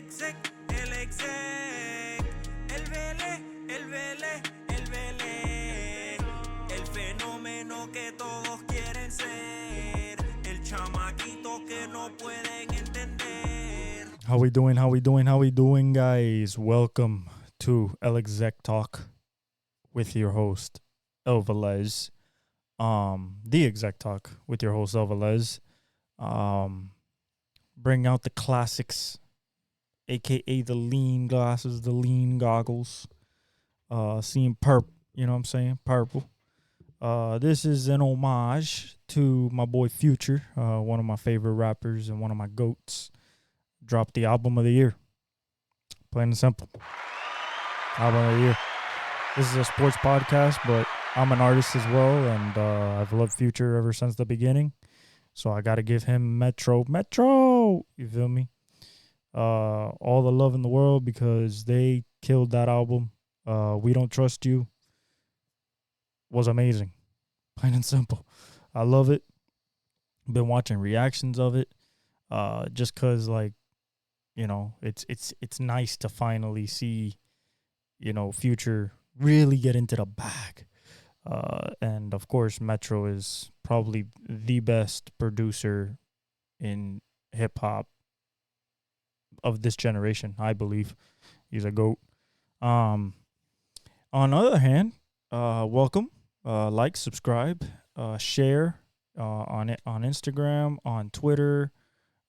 el exec, el Vélez, el fenómeno que todos quieren ser, el chamaquito que no pueden entender. How we doing, guys? Welcome to El Exec Talk with your host, El Velez. The Exec Talk with your host, El Velez. Bring out the classics, a.k.a. the lean glasses, the lean goggles. Seeing purple, you know what I'm saying? Purple. This is an homage to my boy Future, one of my favorite rappers and one of my GOATs. Dropped the album of the year. Plain and simple. Album of the year. This is a sports podcast, but I'm an artist as well, and I've loved Future ever since the beginning. So I got to give him Metro. You feel me? All the love in the world because they killed that album. We Don't Trust You was amazing. Plain and simple. I love it. Been watching reactions of it. Just because, like, you know, it's nice to finally see, you know, Future really get into the bag. And of course, Metro is probably the best producer in hip hop of this generation. I believe he's a GOAT. On the other hand, welcome, like, subscribe, share on Instagram, on Twitter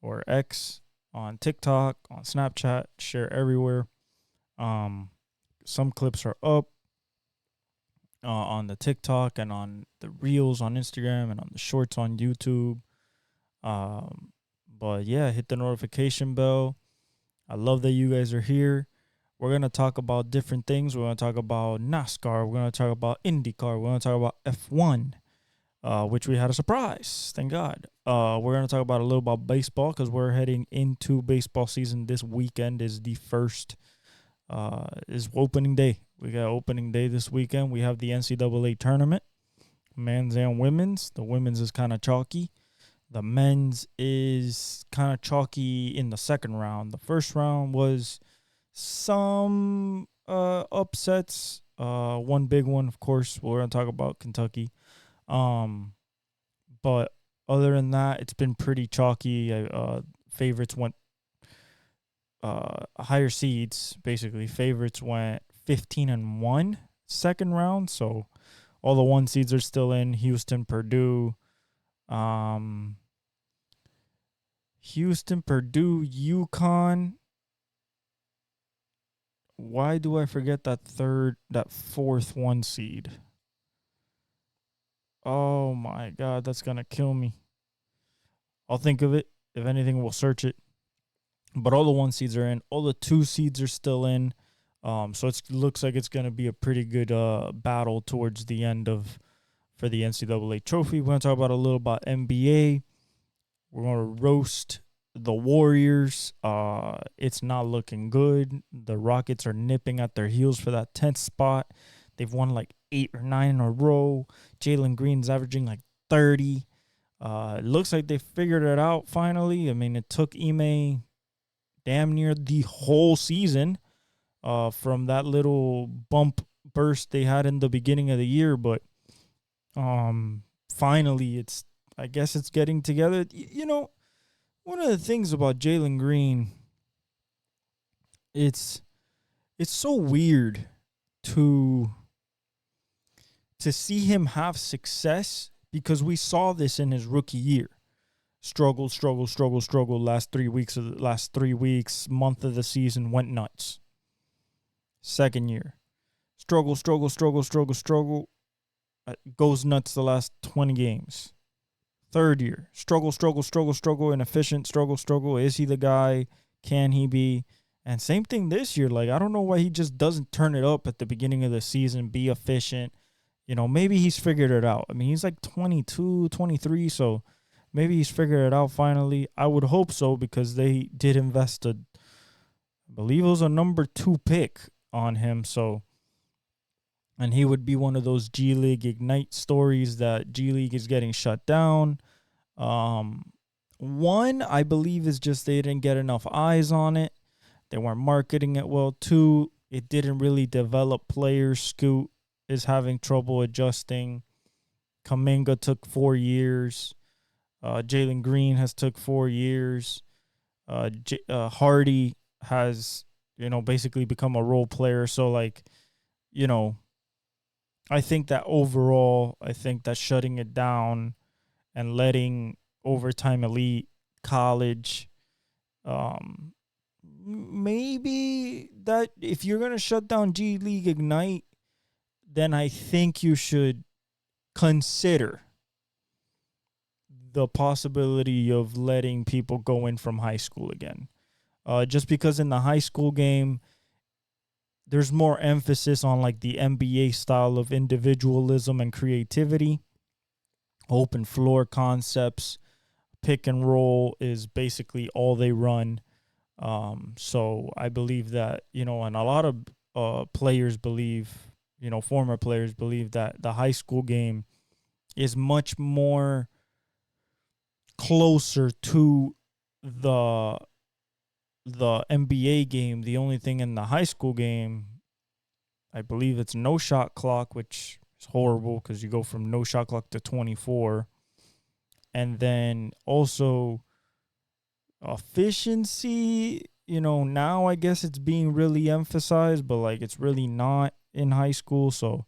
or X, on TikTok, on Snapchat, share everywhere. Some clips are up on the TikTok and on the Reels on Instagram and on the Shorts on YouTube. But yeah, hit the notification bell. I love that you guys are here. We're going to talk about different things. We're going to talk about NASCAR. We're going to talk about IndyCar. We're going to talk about F1, which we had a surprise. Thank God. We're going to talk about a little about baseball because we're heading into baseball season. This weekend is the first, is opening day. We got opening day this weekend. We have the NCAA tournament, men's and women's. The women's is kind of chalky. The men's is kind of chalky in the second round. The first round was some upsets. One big one, of course, we're going to talk about Kentucky. But other than that, it's been pretty chalky. Favorites went higher seeds, basically. Favorites went 15-1 second round. So all the one seeds are still in. Houston, Purdue, UConn. Why do I forget that fourth one seed? Oh my God, that's going to kill me. I'll think of it. If anything, we'll search it. But all the one seeds are in. All the two seeds are still in. So it looks like it's going to be a pretty good battle towards the end for the NCAA trophy. We're going to talk about a little about NBA. We're going to roast the Warriors. It's not looking good. The Rockets are nipping at their heels for that 10th spot. They've won like 8 or 9 in a row. Jalen Green's averaging like 30. It looks like they figured it out finally. I mean, it took Ime damn near the whole season from that little bump burst they had in the beginning of the year. But finally, I guess it's getting together. You know, one of the things about Jalen Green, it's so weird to see him have success because we saw this in his rookie year. Struggle. Last 3 weeks, month of the season went nuts. Second year, struggle. Goes nuts the last 20 games. Third year, struggle, inefficient, struggle. Is he the guy? Can he be? And same thing this year. Like, I don't know why he just doesn't turn it up at the beginning of the season, be efficient. You know, maybe he's figured it out. I mean, he's like 22, 23, so maybe he's figured it out finally. I would hope so because they did invest I believe it was a number 2 pick on him. So, and he would be one of those G League Ignite stories that G League is getting shut down. One, I believe, is just they didn't get enough eyes on it. They weren't marketing it well. 2, it didn't really develop players. Scoot is having trouble adjusting. Kaminga took 4 years. Jalen Green has took 4 years. Hardy has, basically become a role player. So, like, I think that overall, shutting it down and letting overtime elite college, maybe that if you're going to shut down G League Ignite, then I think you should consider the possibility of letting people go in from high school again. Just because in the high school game, there's more emphasis on like the NBA style of individualism and creativity, open floor concepts, pick and roll is basically all they run. So I believe that, and a lot of players believe, former players believe that the high school game is much more closer to the NBA game. The only thing in the high school game, I believe it's no shot clock, which is horrible because you go from no shot clock to 24. And then also efficiency, now I guess it's being really emphasized, but like it's really not in high school. So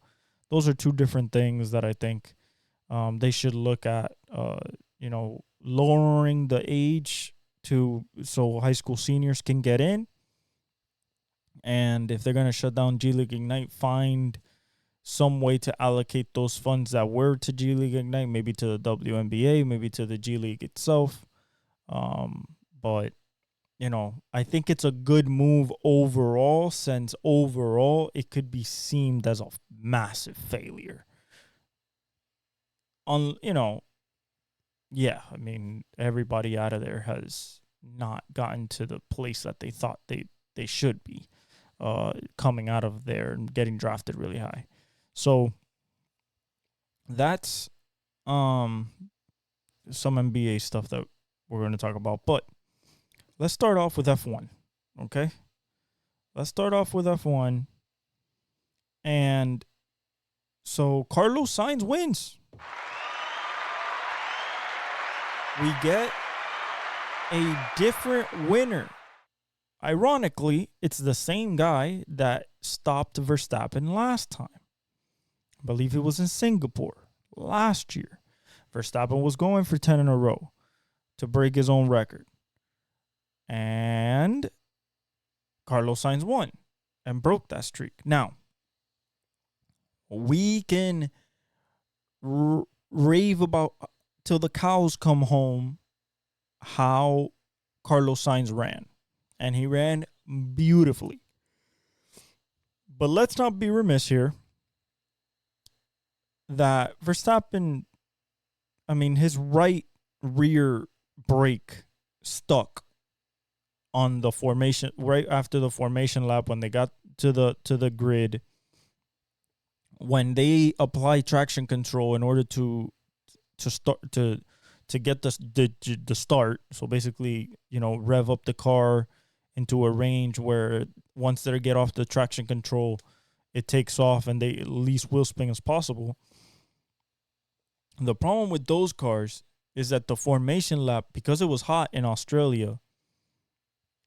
those are 2 different things that I think they should look at, lowering the age so high school seniors can get in. And if they're going to shut down G League Ignite, find some way to allocate those funds that were to G League Ignite, maybe to the WNBA, maybe to the G League itself. But, I think it's a good move overall, since overall it could be seen as a massive failure. Yeah, I mean, everybody out of there has not gotten to the place that they thought they should be coming out of there and getting drafted really high. So that's some NBA stuff that we're going to talk about. But let's start off with F1, okay? Let's start off with F1. And so Carlos Sainz wins. We get a different winner. Ironically, it's the same guy that stopped Verstappen last time. I believe it was in Singapore last year. Verstappen was going for 10 in a row to break his own record. And Carlos Sainz won and broke that streak. Now, we can rave about till the cows come home how Carlos Sainz ran. And he ran beautifully. But let's not be remiss here that Verstappen, his right rear brake stuck on the formation right after the formation lap when they got to the grid. When they apply traction control in order to get the start, so basically, rev up the car into a range where once they get off the traction control, it takes off and they least wheel spin as possible. The problem with those cars is that the formation lap, because it was hot in Australia,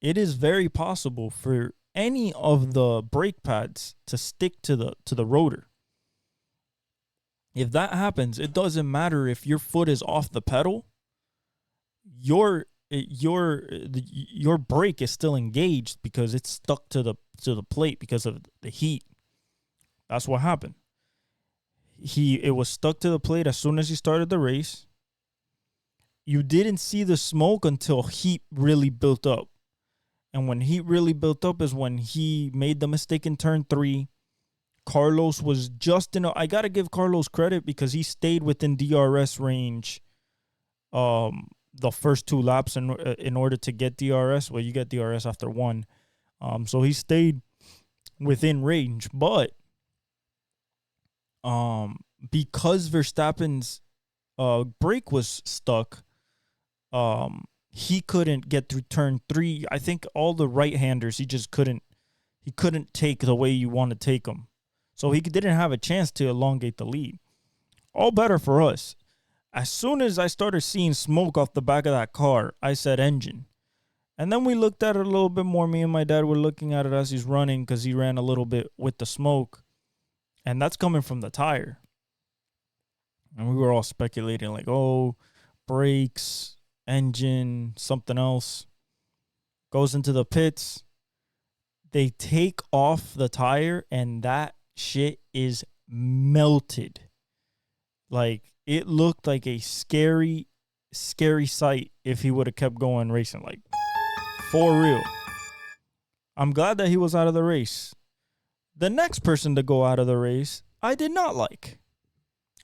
it is very possible for any of the brake pads to stick to the rotor. If that happens, it doesn't matter if your foot is off the pedal. Your brake is still engaged because it's stuck to the plate because of the heat. That's what happened. It was stuck to the plate as soon as he started the race. You didn't see the smoke until heat really built up. And when heat really built up is when he made the mistake in turn 3. Carlos was just I got to give Carlos credit because he stayed within DRS range the first 2 laps in order to get DRS. Well, you get DRS after 1. So he stayed within range. But because Verstappen's brake was stuck, he couldn't get through turn 3. I think all the right-handers, he just couldn't take the way you want to take them. So he didn't have a chance to elongate the lead. All better for us. As soon as I started seeing smoke off the back of that car, I said engine. And then we looked at it a little bit more. Me and my dad were looking at it as he's running because he ran a little bit with the smoke. And that's coming from the tire. And we were all speculating like, oh, brakes, engine, something else. Goes into the pits. They take off the tire and that shit is melted. Like, it looked like a scary, scary sight if he would have kept going racing. Like, for real. I'm glad that he was out of the race. The next person to go out of the race, I did not like.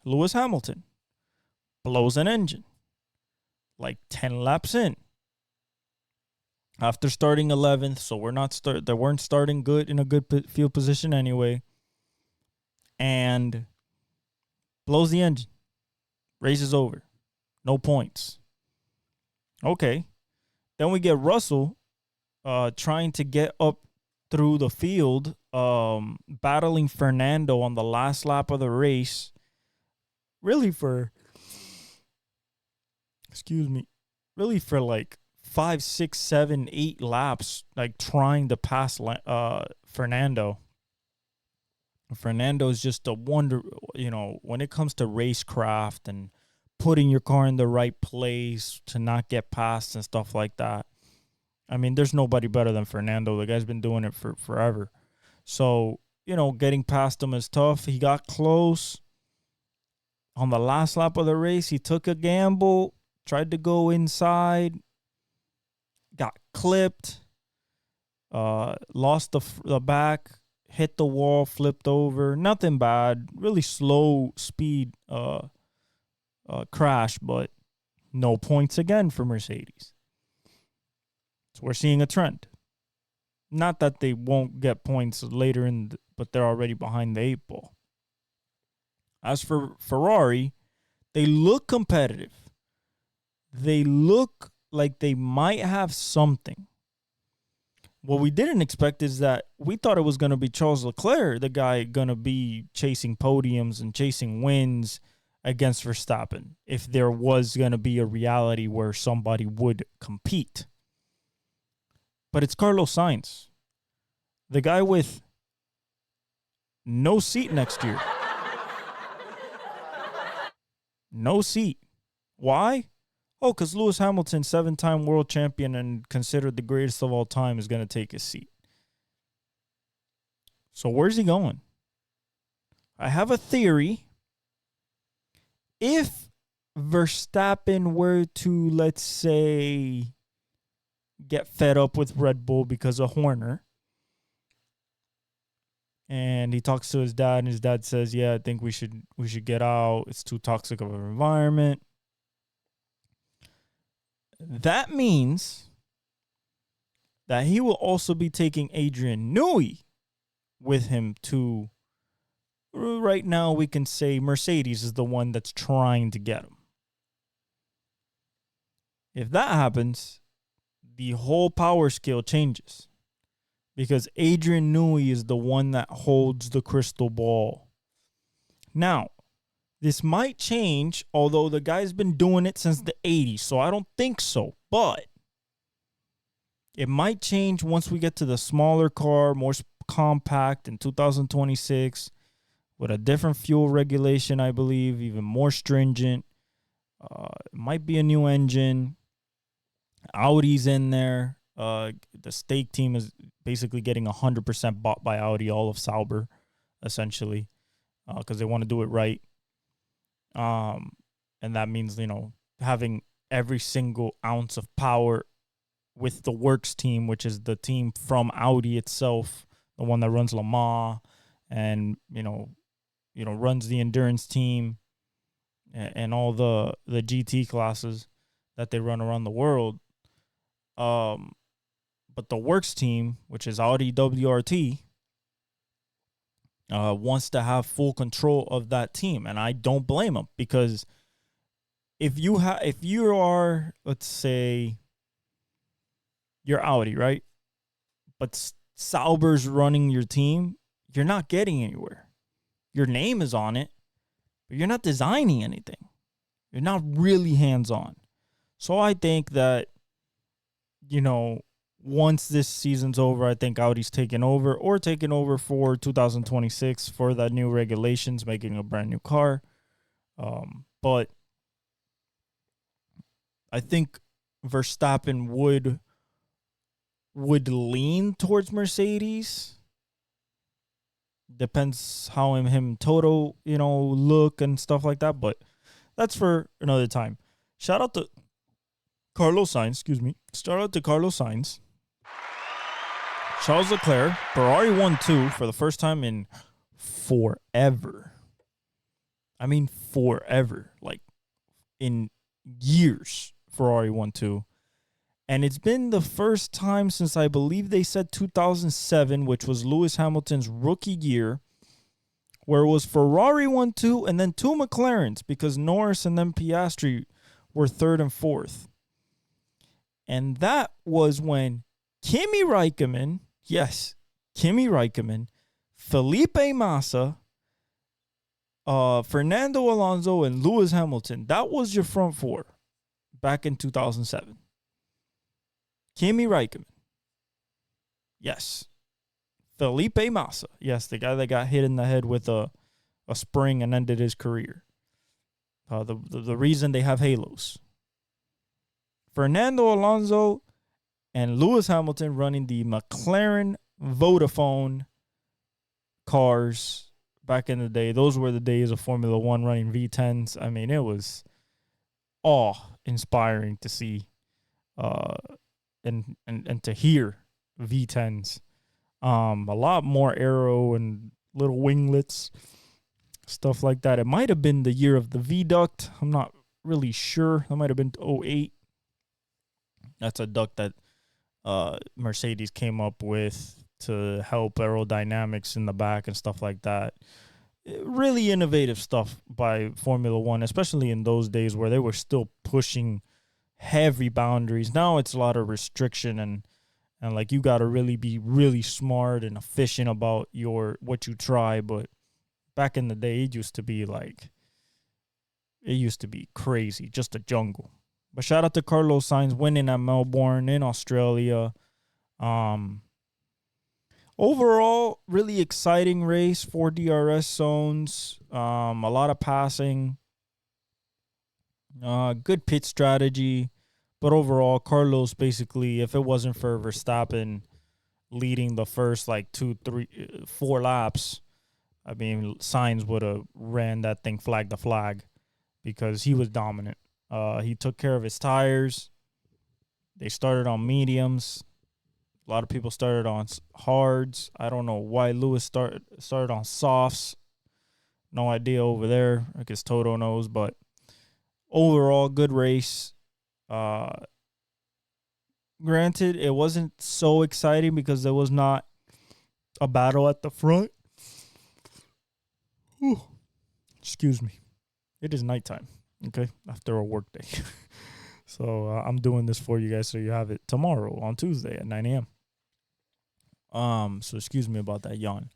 Lewis Hamilton. Blows an engine. Like 10 laps in. After starting 11th, so they weren't starting good in a good field position anyway. And blows the engine. Race is over. No points. Okay. Then we get Russell trying to get up through the field, battling Fernando on the last lap of the race. Really for like 5, 6, 7, 8 laps, like trying to pass Fernando. Fernando is just a wonder, when it comes to racecraft and putting your car in the right place to not get past and stuff like that. I mean, there's nobody better than Fernando. The guy's been doing it for forever. So, getting past him is tough. He got close. On the last lap of the race, he took a gamble, tried to go inside, got clipped, lost the back, hit the wall, flipped over. Nothing bad. Really slow speed crash, but no points again for Mercedes. So we're seeing a trend. Not that they won't get points later but they're already behind the 8 ball. As for Ferrari, they look competitive. They look like they might have something. What we didn't expect is that we thought it was going to be Charles Leclerc, the guy going to be chasing podiums and chasing wins against Verstappen, if there was going to be a reality where somebody would compete. But it's Carlos Sainz, the guy with no seat next year. No seat. Why? Oh, because Lewis Hamilton, 7-time world champion and considered the greatest of all time, is going to take his seat. So where's he going? I have a theory. If Verstappen were to, let's say, get fed up with Red Bull because of Horner, and he talks to his dad, and his dad says, yeah, I think we should get out. It's too toxic of an environment. That means that he will also be taking Adrian Newey with him to, right now we can say Mercedes is the one that's trying to get him. If that happens, the whole power scale changes. Because Adrian Newey is the one that holds the crystal ball. Now, this might change, although the guy's been doing it since the 80s, so I don't think so. But it might change once we get to the smaller car, more compact in 2026, with a different fuel regulation, I believe, even more stringent. It might be a new engine. Audi's in there. The stake team is basically getting 100% bought by Audi, all of Sauber, essentially, because they want to do it right. And that means, having every single ounce of power with the works team, which is the team from Audi itself, the one that runs Le Mans and, runs the endurance team and all the GT classes that they run around the world. But the works team, which is Audi WRT, wants to have full control of that team, and I don't blame them, because if you are, let's say, you're Audi, right? But Sauber's running your team, you're not getting anywhere. Your name is on it, but you're not designing anything. You're not really hands-on. So I think that, once this season's over, I think Audi's taking over for 2026 for the new regulations, making a brand new car. But I think Verstappen would lean towards Mercedes. Depends how him Toto, look and stuff like that. But that's for another time. Shout out to Carlos Sainz, Charles Leclerc, Ferrari 1-2 for the first time in forever. I mean forever. Like in years, Ferrari 1-2. And it's been the first time since I believe they said 2007, which was Lewis Hamilton's rookie year, where it was Ferrari 1-2 and then 2 McLarens because Norris and then Piastri were third and fourth. And that was when Kimi Räikkönen, Felipe Massa, Fernando Alonso, and Lewis Hamilton. That was your front four back in 2007. Kimi Räikkönen. Yes. Felipe Massa. Yes, the guy that got hit in the head with a spring and ended his career. The reason they have halos. Fernando Alonso and Lewis Hamilton running the McLaren Vodafone cars back in the day. Those were the days of Formula One running V10s. I mean, it was awe-inspiring to see and to hear V10s. A lot more aero and little winglets, stuff like that. It might have been the year of the V-duct. I'm not really sure. That might have been 2008. That's a duct that Mercedes came up with to help aerodynamics in the back and stuff like that. Really innovative stuff by Formula One, especially in those days where they were still pushing heavy boundaries. Now it's a lot of restriction and like you got to really be really smart and efficient about what you try. But back in the day, it used to be crazy, just a jungle. But shout out to Carlos Sainz winning at Melbourne in Australia. Overall, really exciting race, 4 DRS zones, a lot of passing, good pit strategy. But overall, Carlos basically, if it wasn't for Verstappen leading the first 2, 3, 4 laps, I mean, Sainz would have ran that thing flag to flag because he was dominant. He took care of his tires. They started on mediums. A lot of people started on hards. I don't know why Lewis started on softs. No idea over there. I guess Toto knows. But overall, good race. Granted, it wasn't so exciting because there was not a battle at the front. Whew. Excuse me. It is nighttime. Okay, after a work day. So I'm doing this for you guys so you have it tomorrow on Tuesday at 9 a.m. So excuse me about that yawn.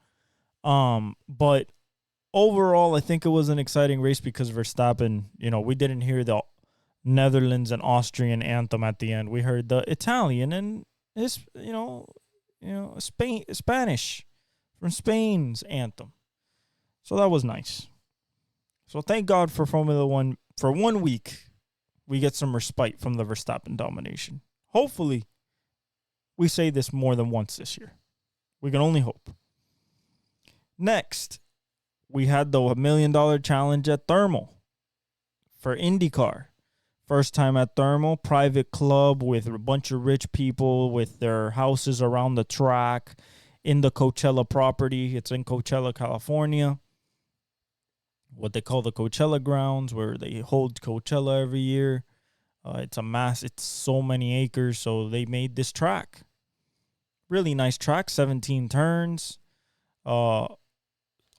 But overall, I think it was an exciting race because Verstappen, we didn't hear the Netherlands and Austrian anthem at the end. We heard the Italian and his, Spanish from Spain's anthem. So that was nice. So thank God for Formula One. For 1 week, we get some respite from the Verstappen domination. Hopefully, we say this more than once this year. We can only hope. Next, we had the $1 million challenge at Thermal for IndyCar. First time at Thermal, private club with a bunch of rich people with their houses around the track in the Coachella property. It's in Coachella, California. What they call the Coachella grounds, where they hold Coachella every year. It's so many acres, so they made this track. Really nice track, 17 turns. All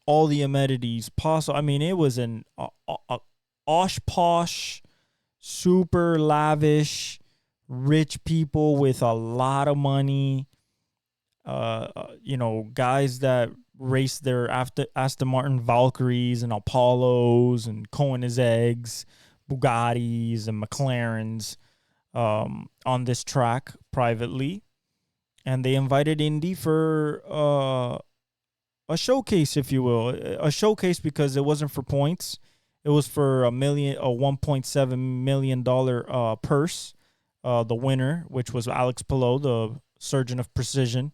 the amenities possible. I mean, it was an osh-posh, super lavish rich people with a lot of money, guys that race their Aston Martin Valkyries and Apollos and Koenigsegg's, Bugattis and McLarens on this track privately. And they invited Indy for a showcase, if you will. A showcase because it wasn't for points. It was for a $1.7 million purse. The winner, which was Alex Palou, the surgeon of precision.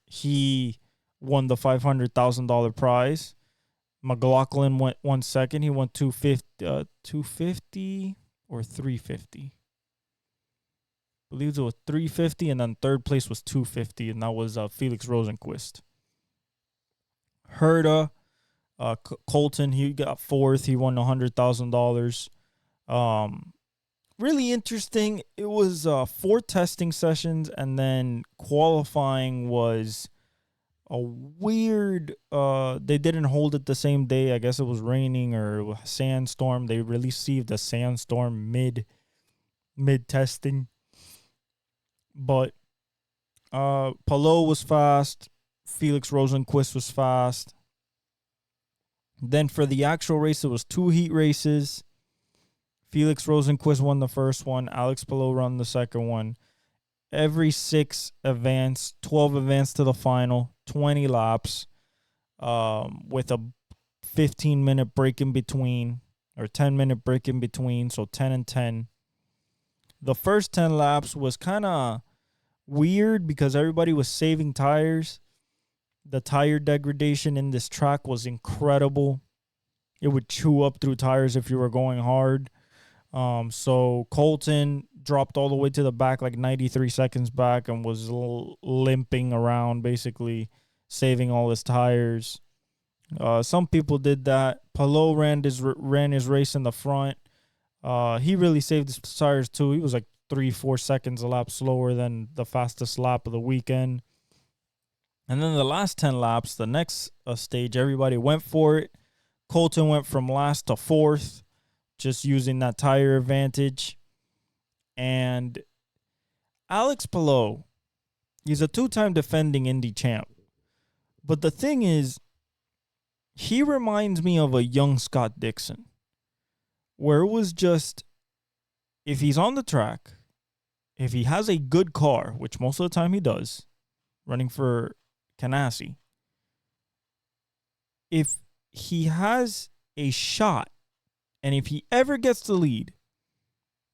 He won the $500,000 prize. McLaughlin won second. He won 250 or 350. I believe it was 350, and then third place was 250, and that was Felix Rosenqvist. Herta, Colton, he got fourth. He won $100,000. Really interesting. It was 4 testing sessions, and then qualifying was a weird. They didn't hold it the same day. I guess it was raining or a sandstorm. They received a sandstorm mid testing. But Palou was fast. Felix Rosenqvist was fast. Then for the actual race, it was 2 heat races. Felix Rosenqvist won the first one. Alex Palou won the second one. Every 6 advanced, 12 advanced to the final, 20 laps, with a 15-minute break in between, or 10-minute break in between, so 10 and 10. The first 10 laps was kind of weird because everybody was saving tires. The tire degradation in this track was incredible. It would chew up through tires if you were going hard. So Colton dropped all the way to the back, like 93 seconds back, and was limping around, basically saving all his tires. Some people did that. Palou ran his race in the front. He really saved his tires too. He was like 3-4 seconds a lap slower than the fastest lap of the weekend. And then the last 10 laps, the next stage, everybody went for it. Colton went from last to 4th, just using that tire advantage. And Alex Palou, he's a 2-time defending Indy champ. But the thing is, he reminds me of a young Scott Dixon, where it was just, if he's on the track, if he has a good car, which most of the time he does, running for Ganassi, if he has a shot, and if he ever gets the lead,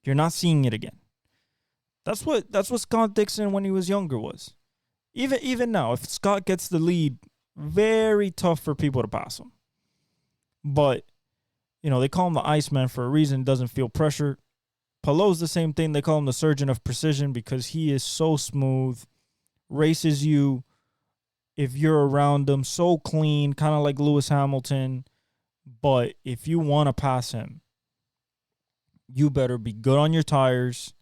you're not seeing it again. That's what Scott Dixon when he was younger was. Even now, if Scott gets the lead, very tough for people to pass him. But, they call him the Iceman for a reason. Doesn't feel pressure. Palou's the same thing. They call him the surgeon of precision because he is so smooth, races you if you're around him, so clean, kind of like Lewis Hamilton. But if you want to pass him, you better be good on your tires,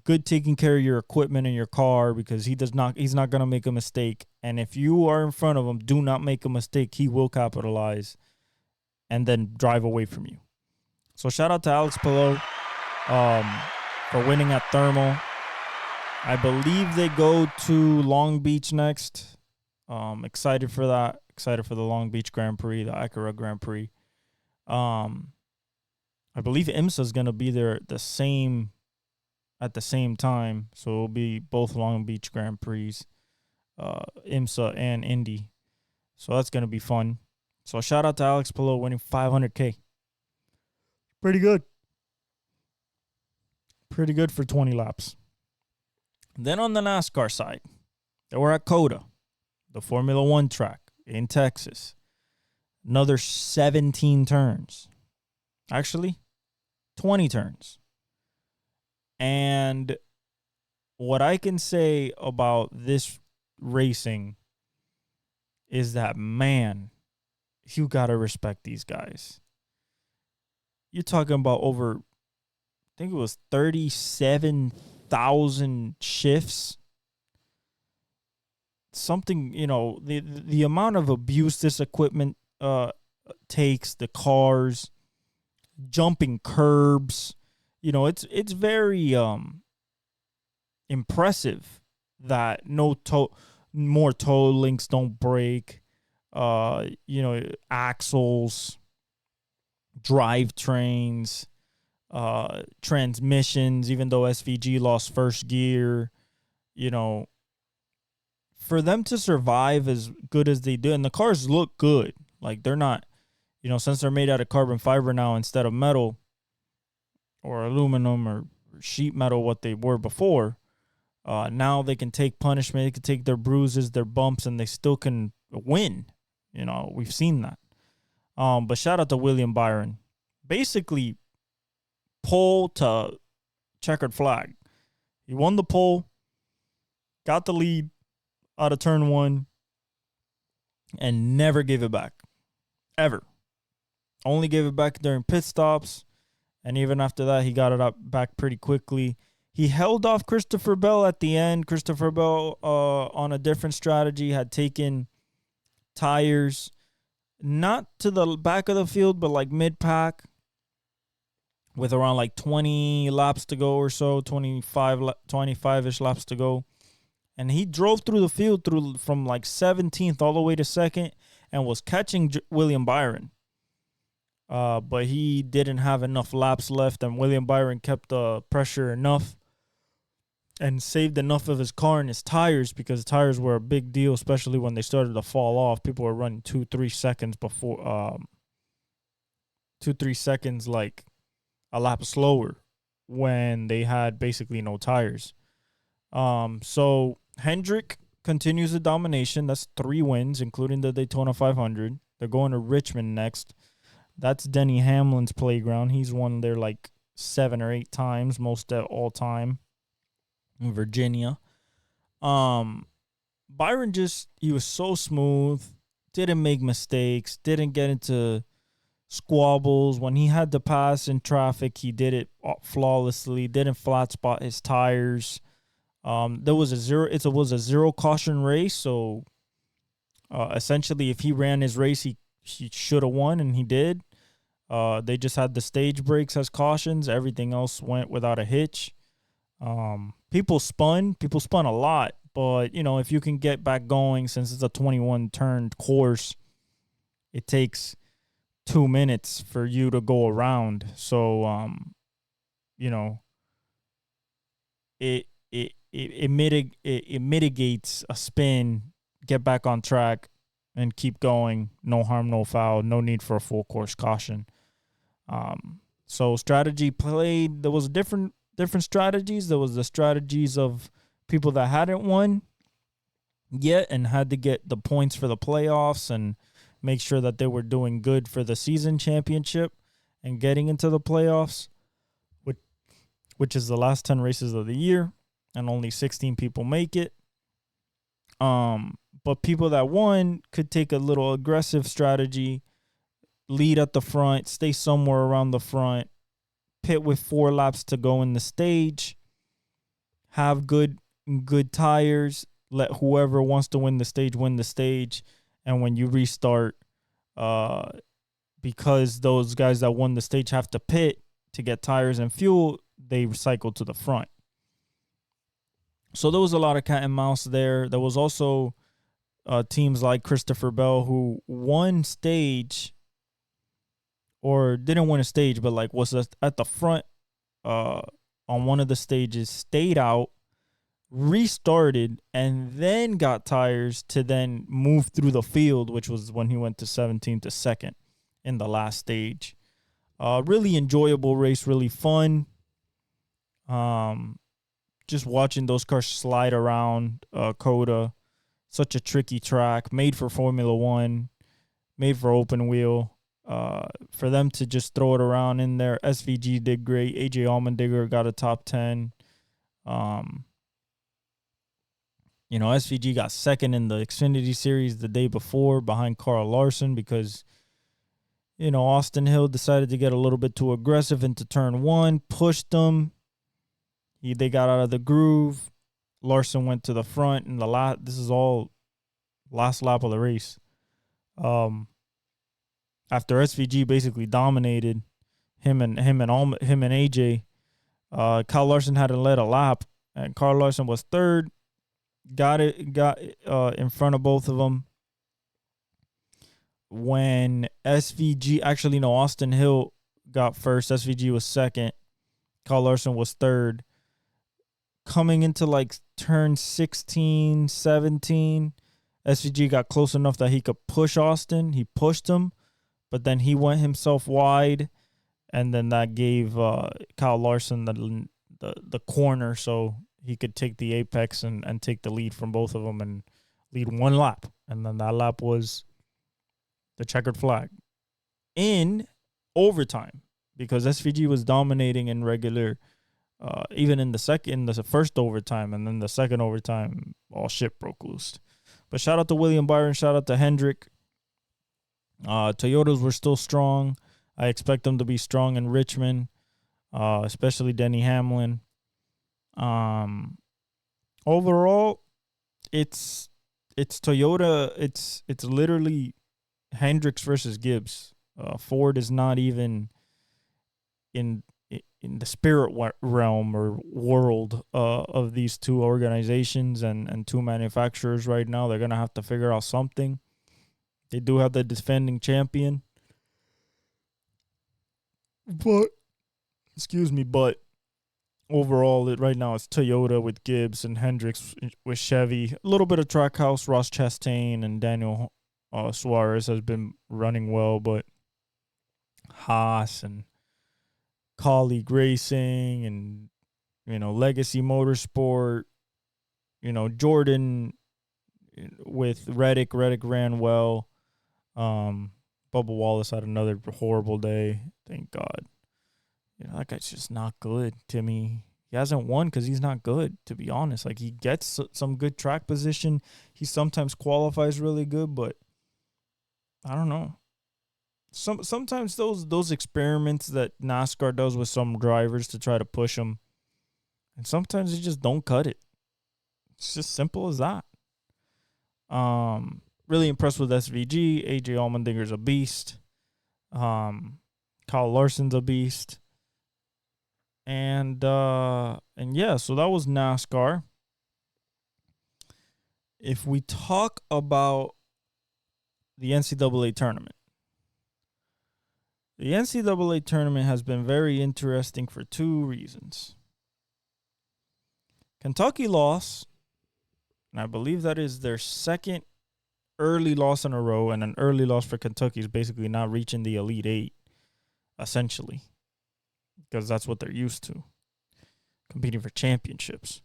good taking care of your equipment and your car, because he's not going to make a mistake. And if you are in front of him, do not make a mistake. He will capitalize and then drive away from you. So shout out to Alex Palou for winning at Thermal. I believe they go to Long Beach next. Excited for that. Excited for the Long Beach Grand Prix, the Acura Grand Prix. I believe IMSA is going to be there at the same time. So it'll be both Long Beach Grand Prix, IMSA and Indy. So that's going to be fun. So shout out to Alex Palou winning $500K. Pretty good. Pretty good for 20 laps. Then on the NASCAR side, they were at COTA, the Formula One track in Texas. Another 17 turns. Actually, 20 turns. And what I can say about this racing is that, man, you got to respect these guys. You're talking about over, I think it was 37,000 shifts. Something, the amount of abuse this equipment takes, the cars, jumping curbs, it's very impressive that more toe links don't break. Axles, drivetrains, transmissions. Even though SVG lost first gear, for them to survive as good as they do, and the cars look good. Like, they're not, since they're made out of carbon fiber now instead of metal or aluminum or sheet metal, what they were before. Now they can take punishment, they can take their bruises, their bumps, and they still can win. We've seen that. But shout out to William Byron. Basically, pole to checkered flag. He won the pole, got the lead out of turn one, and never gave it back. Ever. Only gave it back during pit stops, and even after that, he got it back pretty quickly. He held off Christopher Bell at the end. Christopher Bell, on a different strategy, had taken tires not to the back of the field, but like mid-pack, with around like 20 laps to go or so, 25-ish laps to go. And he drove through the field from like 17th all the way to 2nd and was catching William Byron. But he didn't have enough laps left, and William Byron kept the pressure enough and saved enough of his car and his tires, because tires were a big deal, especially when they started to fall off. People were running 2-3 seconds before 2-3 seconds like a lap slower when they had basically no tires. So Hendrick continues the domination. That's 3 wins, including the Daytona 500. They're going to Richmond next. That's Denny Hamlin's playground. He's won there like 7 or 8 times, most at all time in Virginia. Byron he was so smooth, didn't make mistakes, didn't get into squabbles. When he had to pass in traffic, he did it flawlessly, didn't flat spot his tires. It was a zero caution race, so essentially if he ran his race, he should have won, and he did. They just had the stage breaks as cautions. Everything else went without a hitch. People spun a lot, but if you can get back going, since it's a 21 turn course, it takes 2 minutes for you to go around. So it mitigates a spin, get back on track, and keep going. No harm, no foul. No need for a full course caution. So strategy played. There was different strategies. There was the strategies of people that hadn't won yet and had to get the points for the playoffs and make sure that they were doing good for the season championship and getting into the playoffs, which is the last 10 races of the year, and only 16 people make it. But people that won could take a little aggressive strategy, lead at the front, stay somewhere around the front, pit with 4 laps to go in the stage, have good tires, let whoever wants to win the stage, and when you restart, because those guys that won the stage have to pit to get tires and fuel, they recycle to the front. So there was a lot of cat and mouse there. There was also teams like Christopher Bell who won stage, or didn't win a stage, but like was at the front on one of the stages, stayed out, restarted, and then got tires to then move through the field, which was when he went to 17th to 2nd in the last stage. Really enjoyable race, really fun. Just watching those cars slide around COTA. Such a tricky track, made for Formula One, made for open wheel. For them to just throw it around in there. SVG did great. AJ Allmendinger got a top 10. SVG got second in the Xfinity Series the day before behind Carl Larson because, Austin Hill decided to get a little bit too aggressive into turn 1, pushed them. They got out of the groove. Larson went to the front, and this is all last lap of the race. After SVG basically dominated him and AJ, Kyle Larson hadn't led a lap, and Kyle Larson was third. Got in front of both of them. When Austin Hill got first. SVG was second. Kyle Larson was third. Coming into like turn 16, 17, SVG got close enough that he could push Austin. He pushed him, but then he went himself wide, and then that gave Kyle Larson the corner so he could take the apex and take the lead from both of them and lead one lap. And then that lap was the checkered flag in overtime because SVG was dominating in regular, even in the first overtime, and then the second overtime, all shit broke loose. But shout out to William Byron, shout out to Hendrick. Toyotas were still strong. I expect them to be strong in Richmond, especially Denny Hamlin. Overall, it's Toyota. It's literally Hendricks versus Gibbs. Ford is not even in the spirit realm or world of these two organizations and two manufacturers right now. They're going to have to figure out something. They do have the defending champion. But overall, right now it's Toyota with Gibbs and Hendricks with Chevy. A little bit of Trackhouse, Ross Chastain and Daniel Suarez has been running well, but Haas and Colleague Racing and, Legacy Motorsport, Jordan with Reddick ran well. Bubba Wallace had another horrible day. Thank God. That guy's just not good to me. He hasn't won because he's not good, to be honest. Like, he gets some good track position. He sometimes qualifies really good, but I don't know. Sometimes those experiments that NASCAR does with some drivers to try to push them, and sometimes they just don't cut it. It's just simple as that. Really impressed with SVG. AJ Allmendinger's a beast. Kyle Larson's a beast. And yeah, so that was NASCAR. If we talk about the NCAA tournament, the NCAA tournament has been very interesting for two reasons. Kentucky lost, and I believe that is their second early loss in a row, and an early loss for Kentucky is basically not reaching the Elite Eight, essentially, because that's what they're used to, competing for championships.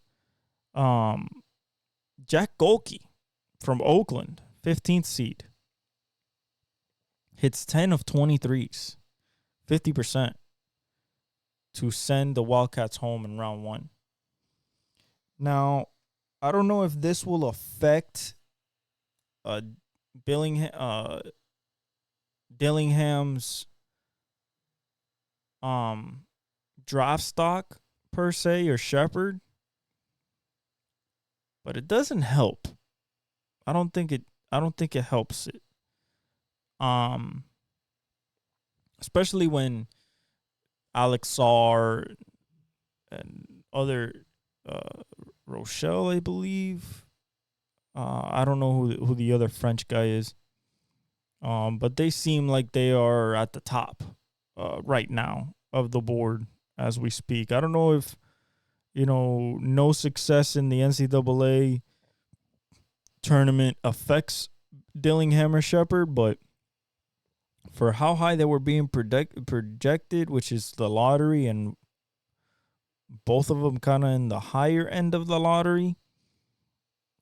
Jack Golke from Oakland, 15th seed, hits 10 of 23s, 50%, to send the Wildcats home in round one. Now, I don't know if this will affect Dillingham's draft stock per se, or Shepard, but it doesn't help. I don't think it helps it. Especially when Alex Sarr and other Rochelle, I believe. I don't know who the other French guy is. But they seem like they are at the top right now of the board as we speak. I don't know if, no success in the NCAA tournament affects Dillingham or Shepard, but for how high they were being projected, which is the lottery, and both of them kind of in the higher end of the lottery,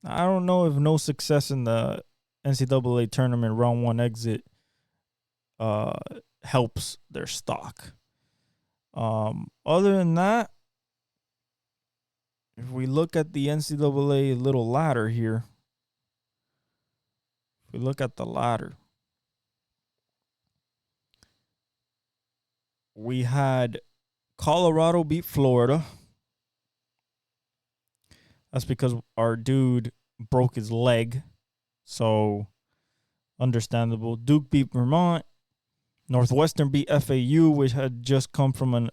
I don't know if no success in the NCAA tournament round one exit helps their stock. Other than that, if we look at the NCAA little ladder here, if we look at the ladder, we had Colorado beat Florida. That's because our dude broke his leg. So, understandable. Duke beat Vermont. Northwestern beat FAU, which had just come from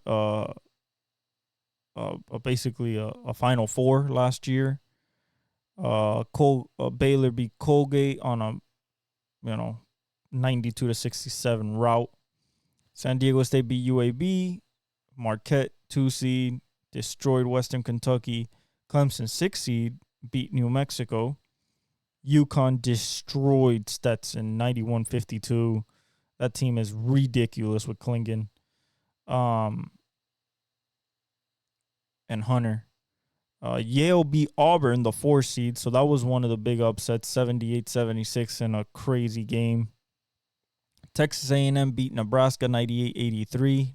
basically a Final Four last year. Baylor beat Colgate on a 92-67 route. San Diego State beat UAB. Marquette 2 seed destroyed Western Kentucky. Clemson 6 seed beat New Mexico. UConn destroyed Stetson 91-52. That team is ridiculous with Klingon and Hunter. Yale beat Auburn, the 4 seed, so that was one of the big upsets, 78-76 in a crazy game. Texas A&M beat Nebraska 98-83.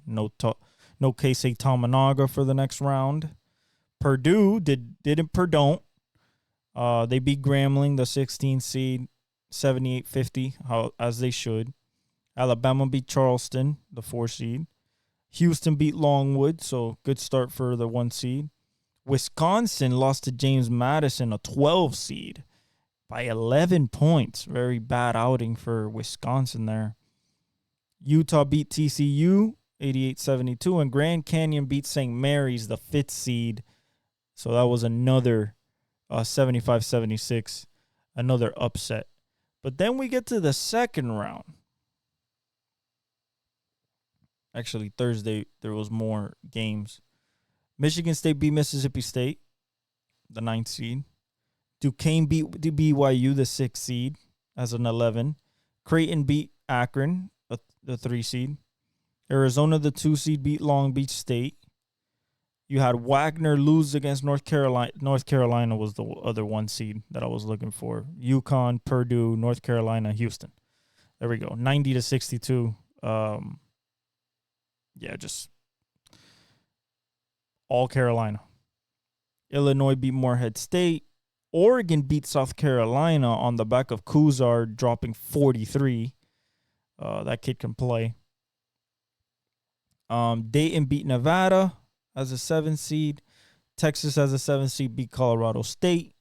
No Casey Tominaga for the next round. Purdue didn't perdon't. They beat Grambling, the 16 seed, 78-50, as they should. Alabama beat Charleston, the 4 seed. Houston beat Longwood, so good start for the 1 seed. Wisconsin lost to James Madison, a 12 seed, by 11 points. Very bad outing for Wisconsin there. Utah beat TCU, 88-72, and Grand Canyon beat St. Mary's, the 5th seed. So that was another 75-76, another upset. But then we get to the second round. Actually, Thursday, there was more games. Michigan State beat Mississippi State, the 9th seed. Duquesne beat BYU, the 6th seed, as an 11. Creighton beat Akron, the 3 seed. Arizona, the 2 seed, beat Long Beach State. You had Wagner lose against North Carolina. North Carolina was the other 1 seed that I was looking for. UConn, Purdue, North Carolina, Houston. There we go. 90-62. Just all Carolina. Illinois beat Morehead State. Oregon beat South Carolina on the back of Kuzar dropping 43. That kid can play. Dayton beat Nevada as a 7 seed. Texas as a 7 seed beat Colorado State.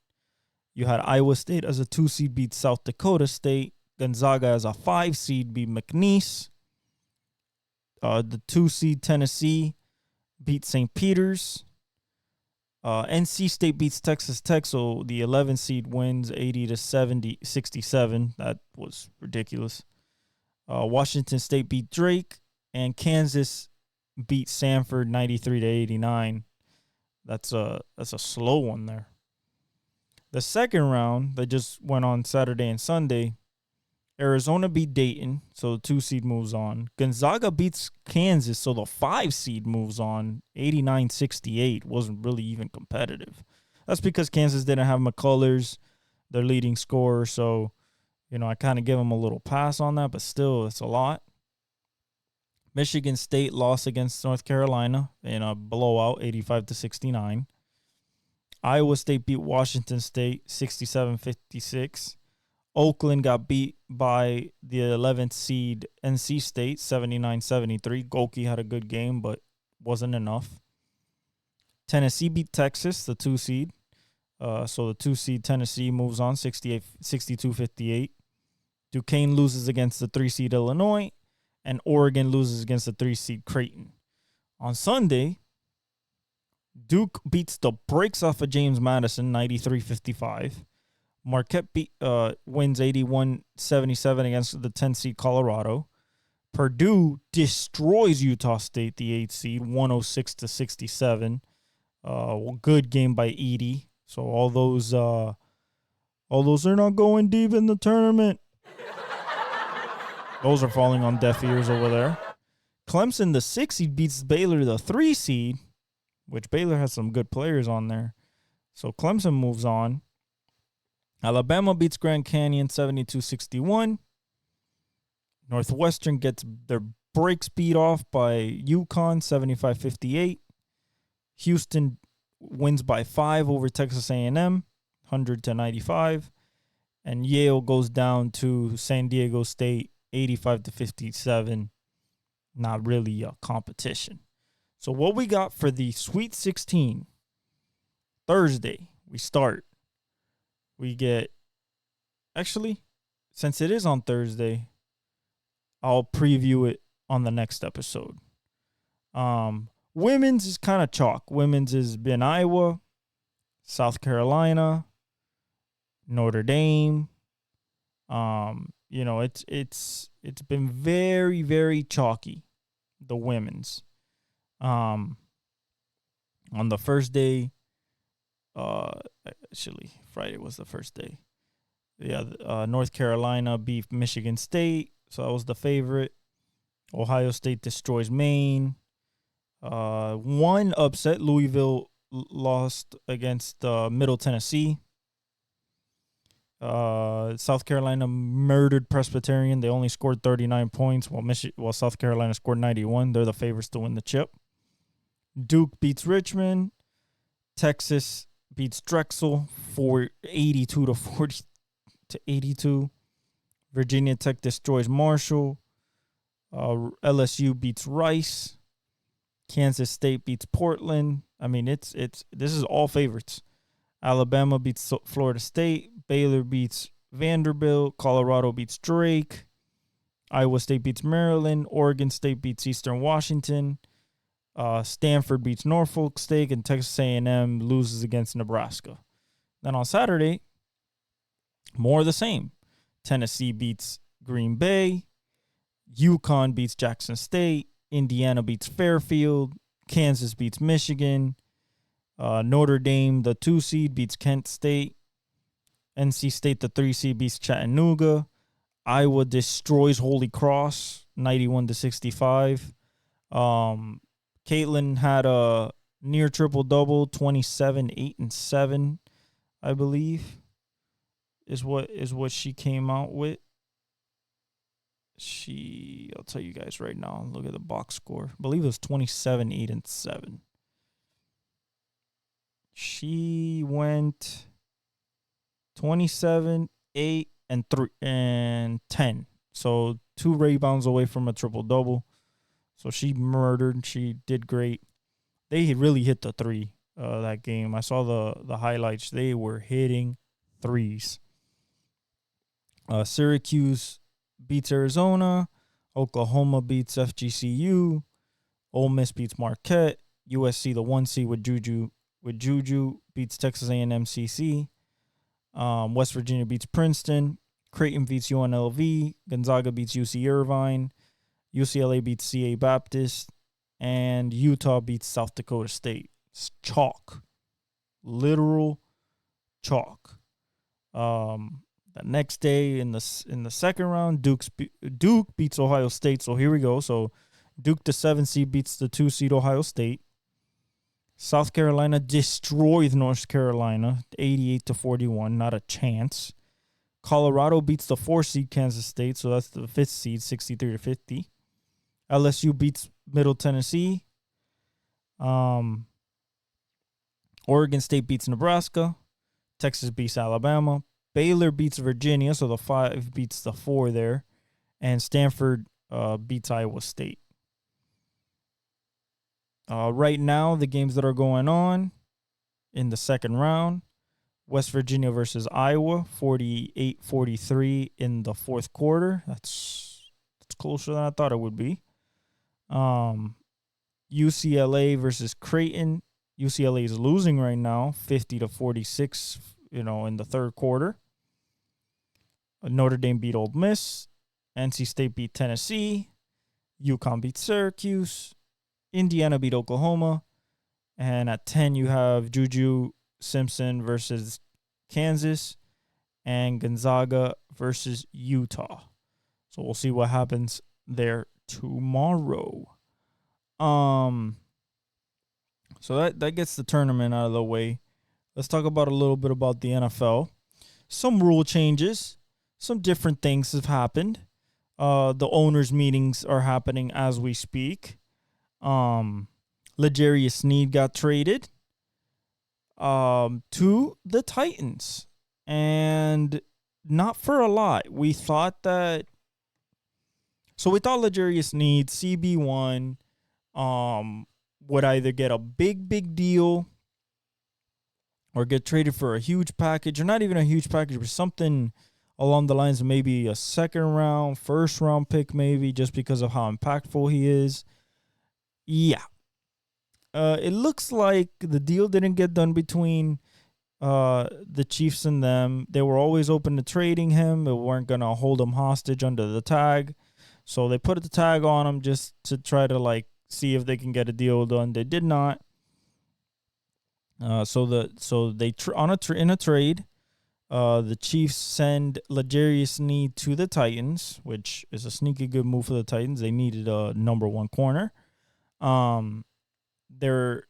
You had Iowa State as a 2 seed beat South Dakota State. Gonzaga as a 5 seed beat McNeese. The 2 seed Tennessee beat St. Peter's. NC State beats Texas Tech, so the 11 seed wins 80-67. That was ridiculous. Washington State beat Drake, and Kansas beat Samford 93-89. That's a slow one there. The second round that just went on Saturday and Sunday, Arizona beat Dayton, so the 2 seed moves on. Gonzaga beats Kansas, so the 5 seed moves on. 89-68, wasn't really even competitive. That's because Kansas didn't have McCullers, their leading scorer, so I kind of give them a little pass on that, but still, it's a lot. Michigan State lost against North Carolina in a blowout, 85-69. Iowa State beat Washington State, 67-56. Oakland got beat by the 11th seed NC State, 79-73. Golke had a good game, but wasn't enough. Tennessee beat Texas, the 2 seed. So the 2 seed Tennessee moves on, 62-58. Duquesne loses against the 3 seed Illinois, and Oregon loses against the 3 seed Creighton. On Sunday, Duke beats the brakes off of James Madison, 93-55. Marquette wins 81-77 against the 10 seed Colorado. Purdue destroys Utah State, the 8 seed, 106-67. Good game by Edey. So all those are not going deep in the tournament. Those are falling on deaf ears over there. Clemson, the 6 seed, beats Baylor, the 3 seed, which Baylor has some good players on there. So Clemson moves on. Alabama beats Grand Canyon 72-61. Northwestern gets their brakes beat off by UConn 75-58. Houston wins by 5 over Texas A&M 100-95. And Yale goes down to San Diego State 85-57. Not really a competition. So what we got for the Sweet 16, Thursday, we start. We get, actually, since it is on Thursday, I'll preview it on the next episode. Women's is kind of chalk. Women's has been Iowa, South Carolina, Notre Dame. It's been very, very chalky, the women's. On the first day, actually Friday was the first day. Yeah, North Carolina beat Michigan State, so that was the favorite. Ohio State destroys Maine. One upset, Louisville lost against Middle Tennessee. South Carolina murdered Presbyterian. They only scored 39 points, while South Carolina scored 91. They're the favorites to win the chip. Duke beats Richmond. Texas beats Drexel for 82 to 40 to 82. Virginia Tech destroys Marshall. LSU beats Rice. Kansas State beats Portland. I mean, this is all favorites. Alabama beats Florida State. Baylor beats Vanderbilt. Colorado beats Drake. Iowa State beats Maryland. Oregon State beats Eastern Washington. Stanford beats Norfolk State, and Texas A&M loses against Nebraska. Then on Saturday, more of the same. Tennessee beats Green Bay. UConn beats Jackson State. Indiana beats Fairfield. Kansas beats Michigan. Notre Dame, the 2 seed, beats Kent State. NC State, the 3 seed, beats Chattanooga. Iowa destroys Holy Cross, 91 to 65. Caitlin had a near triple-double, 27, 8, and 7, I believe, is what she came out with. I'll tell you guys right now, look at the box score. I believe it was 27, 8, and 7. She went 27, 8, and 3 and 10. So 2 rebounds away from a triple-double. So she murdered. She did great. They really hit the 3 that game. I saw the highlights. They were hitting 3s. Syracuse beats Arizona. Oklahoma beats FGCU. Ole Miss beats Marquette. USC, the 1 seed with Juju beats Texas A&M CC. West Virginia beats Princeton. Creighton beats UNLV. Gonzaga beats UC Irvine. UCLA beats CA Baptist. And Utah beats South Dakota State. It's chalk. Literal chalk. The next day in the second round, Duke beats Ohio State. So here we go. So Duke, the 7 seed, beats the 2 seed Ohio State. South Carolina destroys North Carolina, 88 to 41. Not a chance. Colorado beats the 4 seed Kansas State. So that's the 5th seed, 63 to 50. LSU beats Middle Tennessee. Oregon State beats Nebraska. Texas beats Alabama. Baylor beats Virginia, so the 5 beats the 4 there. And Stanford beats Iowa State. Right now, the games that are going on in the second round, West Virginia versus Iowa, 48-43 in the fourth quarter. That's closer than I thought it would be. UCLA versus Creighton. UCLA is losing right now, 50 to 46, in the third quarter. Notre Dame beat Ole Miss. NC State beat Tennessee. UConn beat Syracuse. Indiana beat Oklahoma. And at 10, you have Juju Simpson versus Kansas and Gonzaga versus Utah. So we'll see what happens there tomorrow. So that gets the tournament out of the way. Let's talk about a little bit about the NFL. Some rule changes. Some different things have happened. The owners' meetings are happening as we speak. L'Jarius Sneed got traded to the Titans. And not for a lot. We thought L'Jarius Sneed, CB1, would either get a big deal or get traded for a huge package, or not even a huge package, but something along the lines of maybe a second round, first round pick maybe, just because of how impactful he is. Yeah. it looks like the deal didn't get done between the Chiefs and them. They were always open to trading him. They weren't going to hold him hostage under the tag. So they put the tag on him just to try to like see if they can get a deal done. They did not. In a trade, the Chiefs send L'Jarius Sneed to the Titans, which is a sneaky good move for the Titans. They needed a number one corner. They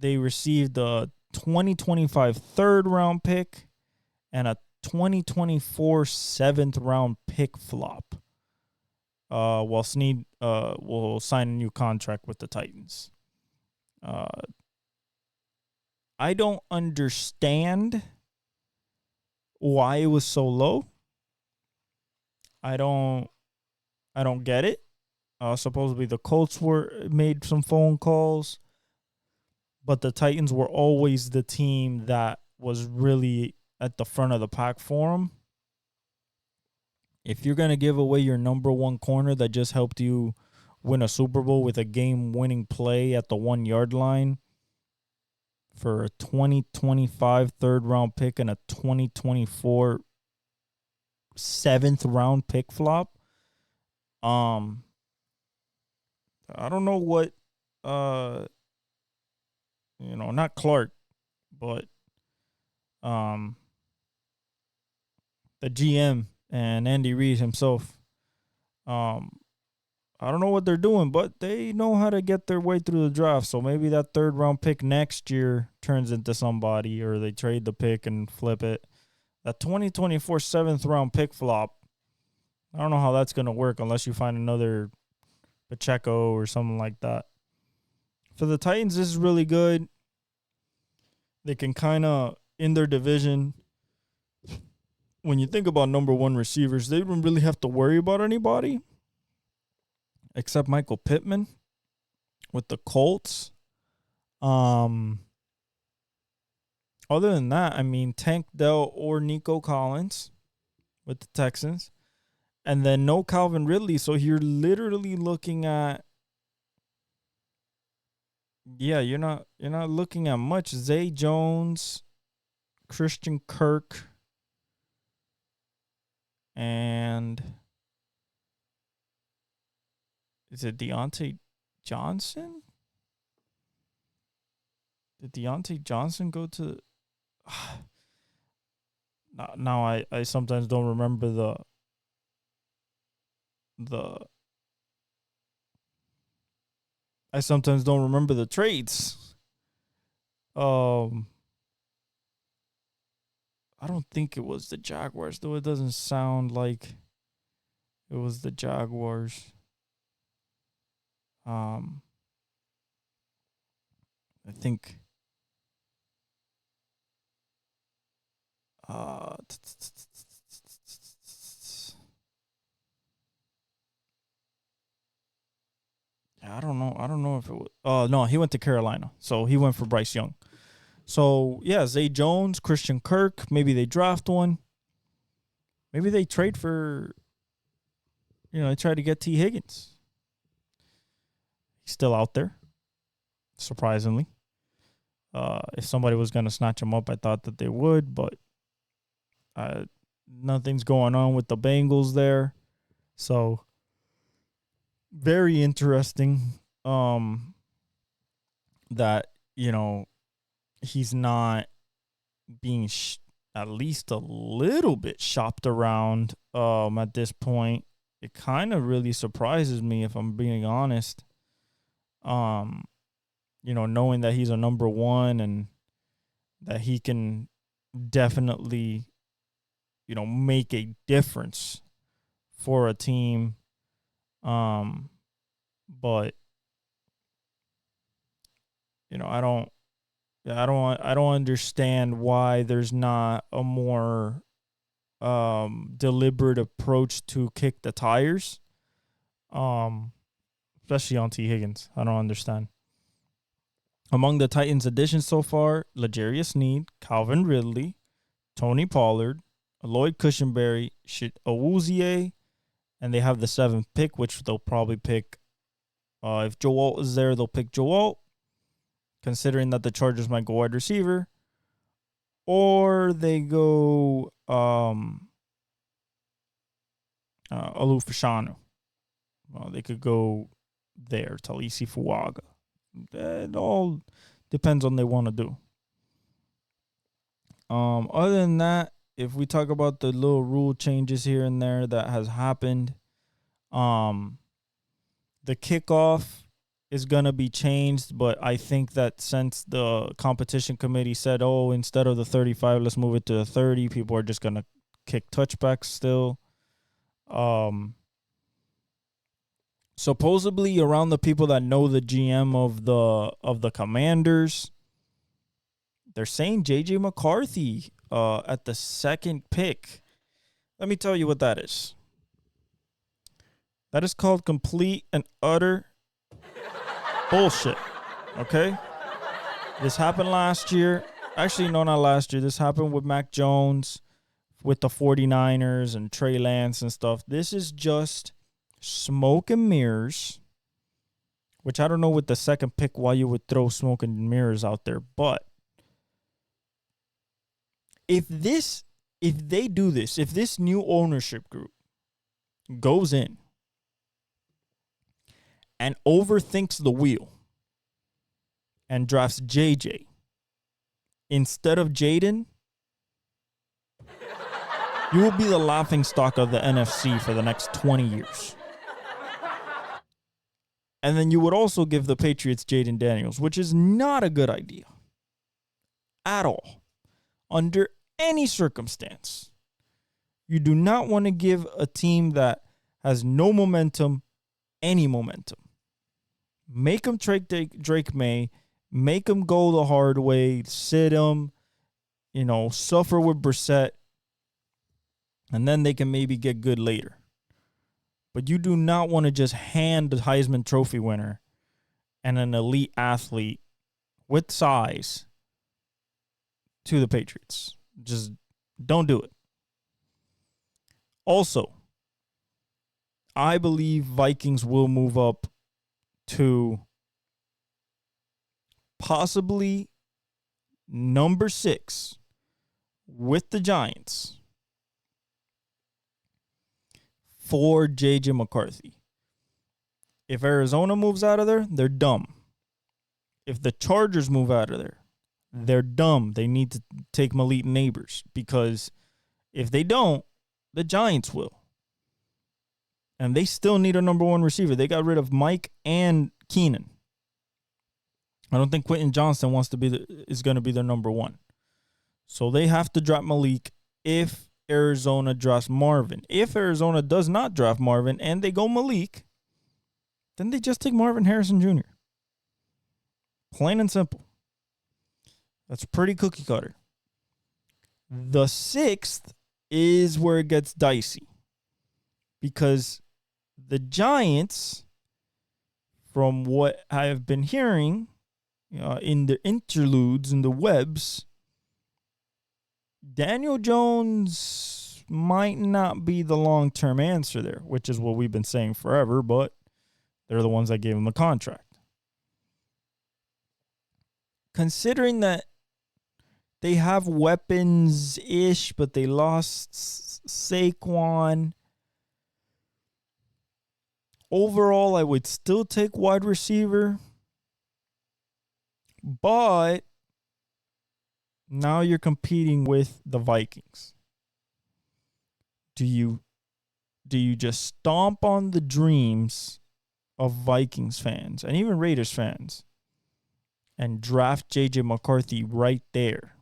received a 2025 third round pick and a 2024 seventh round pick flop. While Sneed will sign a new contract with the Titans. I don't understand why it was so low. I don't get it. Supposedly the Colts made some phone calls, but the Titans were always the team that was really at the front of the pack for them. If you're going to give away your number one corner that just helped you win a Super Bowl with a game-winning play at the 1 yard line for a 2025 third round pick and a 2024 seventh round pick flop, I don't know what, not Clark, but the GM and Andy Reid himself. I don't know what they're doing, but they know how to get their way through the draft. So maybe that third round pick next year turns into somebody, or they trade the pick and flip it. That 2024 seventh round pick flop, I don't know how that's going to work unless you find another Pacheco or something like that. For the Titans, this is really good. They can kind of, in their division, when you think about number one receivers, they don't really have to worry about anybody except Michael Pittman with the Colts. Other than that, I mean, Tank Dell or Nico Collins with the Texans. And then no Calvin Ridley. So you're literally looking at, you're not looking at much. Zay Jones, Christian Kirk, and is it Deontay Johnson? Did Deontay Johnson go to... Now I sometimes don't remember I sometimes don't remember the trades. I don't think it was the Jaguars, though it doesn't sound like it was the Jaguars. I think I don't know. I don't know if it was. No, he went to Carolina, so he went for Bryce Young. So yeah, Zay Jones, Christian Kirk. Maybe they draft one. Maybe they trade for. They try to get T. Higgins. He's still out there, surprisingly. If somebody was going to snatch him up, I thought that they would, but nothing's going on with the Bengals there. So, very interesting that, he's not being at least a little bit shopped around at this point. It kind of really surprises me, if I'm being honest. Knowing that he's a number one and that he can definitely, make a difference for a team. But I don't understand why there's not a more deliberate approach to kick the tires. Especially on T. Higgins. I don't understand. Among the Titans' additions so far, L'Jarius Sneed, Calvin Ridley, Tony Pollard, Lloyd Cushenberry, Awuzie, and they have the 7th pick, which they'll probably pick. If Joe Alt is there, they'll pick Joe Alt. considering that the Chargers might go wide receiver, or they go Olu Fashanu. Well, they could go there, Talisi Fuaga. It all depends on what they want to do. Other than that, if we talk about the little rule changes here and there that has happened, the kickoff is going to be changed, but I think that since the competition committee said, oh, instead of the 35, let's move it to the 30, people are just going to kick touchbacks still. Supposedly around the people that know the GM of the Commanders, they're saying J.J. McCarthy at the second pick. Let me tell you what that is. That is called complete and utter bullshit. Okay? This happened last year. Actually, no, not last year. This happened with Mac Jones, with the 49ers and Trey Lance and stuff. This is just smoke and mirrors, which I don't know with the second pick why you would throw smoke and mirrors out there. But if they do this, if this new ownership group goes in and overthinks the wheel and drafts JJ instead of Jaden, you will be the laughingstock of the NFC for the next 20 years. And then you would also give the Patriots Jaden Daniels, which is not a good idea at all. Under any circumstance, you do not want to give a team that has no momentum any momentum. Make them Drake May. Make them go the hard way. Sit them. Suffer with Brissett. And then they can maybe get good later. But you do not want to just hand the Heisman Trophy winner and an elite athlete with size to the Patriots. Just don't do it. Also, I believe Vikings will move up to possibly number 6 with the Giants for J.J. McCarthy. If Arizona moves out of there, they're dumb. If the Chargers move out of there, they're dumb. They need to take Malik Neighbors, because if they don't, the Giants will. And they still need a number 1 receiver. They got rid of Mike and Keenan. I don't think Quentin Johnston is going to be their number 1. So they have to drop Malik if Arizona drafts Marvin. If Arizona does not draft Marvin and they go Malik, then they just take Marvin Harrison Jr. Plain and simple. That's pretty cookie cutter. The 6th is where it gets dicey, because the Giants, from what I have been hearing in the interludes in the webs, Daniel Jones might not be the long-term answer there, which is what we've been saying forever, but they're the ones that gave him the contract. Considering that they have weapons-ish, but they lost Saquon, overall, I would still take wide receiver, but now you're competing with the Vikings. Do you just stomp on the dreams of Vikings fans and even Raiders fans and draft J.J. McCarthy right there